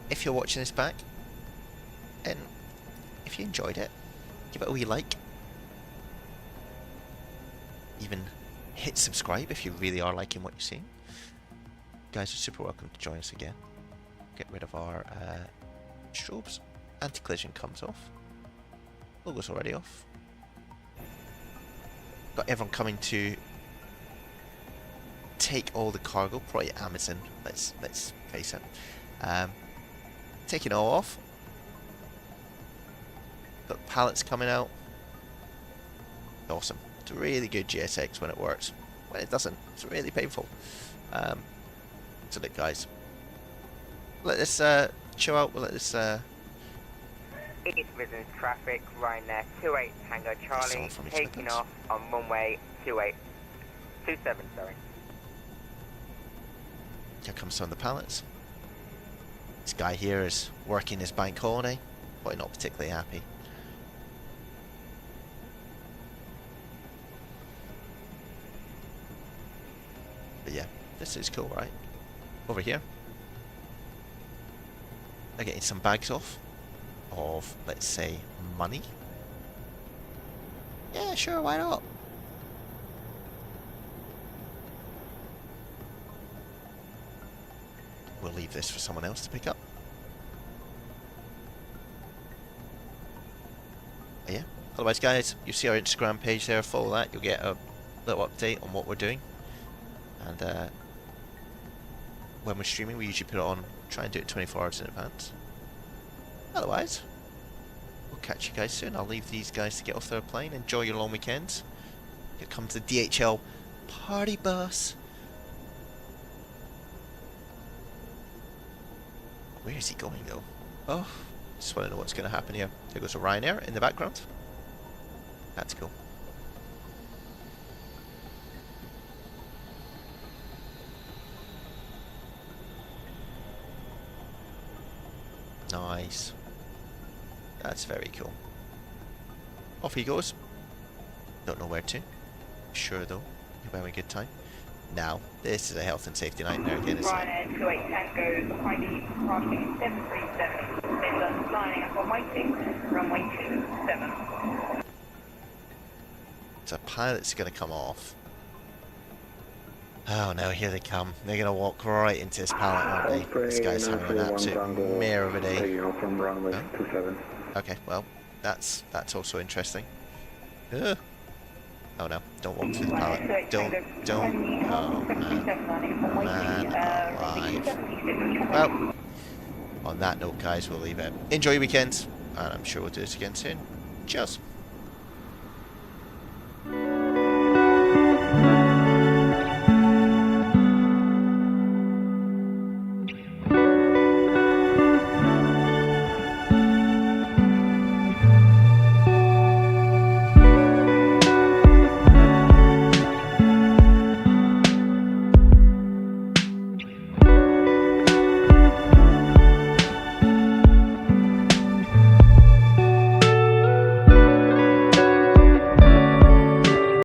If you're watching this back, and if you enjoyed it, give it a wee like. even hit subscribe if you really are liking what you're seeing. Guys are super welcome to join us again. Get rid of our strobes. Anti-collision comes off. Logo's already off. Got everyone coming to take all the cargo, probably Amazon, let's face it. Taking it all off. Got pallets coming out. Awesome. It's a really good GSX when it works. When it doesn't, it's really painful. So look guys, let this chill out, we'll let this
East Midlands traffic, Ryanair 28 Tango Charlie, taking off on runway 27, sorry.
Here comes some of the pallets. This guy here is working his bank holiday, but not particularly happy. But yeah, this is cool, right? Over here, they're getting some bags off of, let's say, money. Yeah, sure, why not? We'll leave this for someone else to pick up. But yeah, otherwise guys, you see our Instagram page there, follow that, you'll get a little update on what we're doing. And when we're streaming, we usually put it on, try and do it 24 hours in advance. Otherwise, we'll catch you guys soon. I'll leave these guys to get off their plane. Enjoy your long weekends. Here comes the DHL party bus. Where is he going though? Oh, just want to know what's going to happen here. There goes a Ryanair in the background. That's cool. Nice. That's very cool. Off he goes. Don't know where to. Sure though, you're having a good time. Now, this is a health and safety nightmare again, isn't it?
Ryanair 28 Tango, Pyreegue, crossing 737, Midlands, lining up on waiting, runway 27.
So pilot's going to come off. Oh no, here they come. They're going to walk right into this pallet, aren't they? This guy's having an absolute mare of a day. Oh? Okay, well, that's also interesting. Ugh. Oh no, don't walk through the pallet. Don't. Oh man. Man alive. Well, on that note guys, we'll leave it. Enjoy your weekend, and I'm sure we'll do this again soon. Cheers.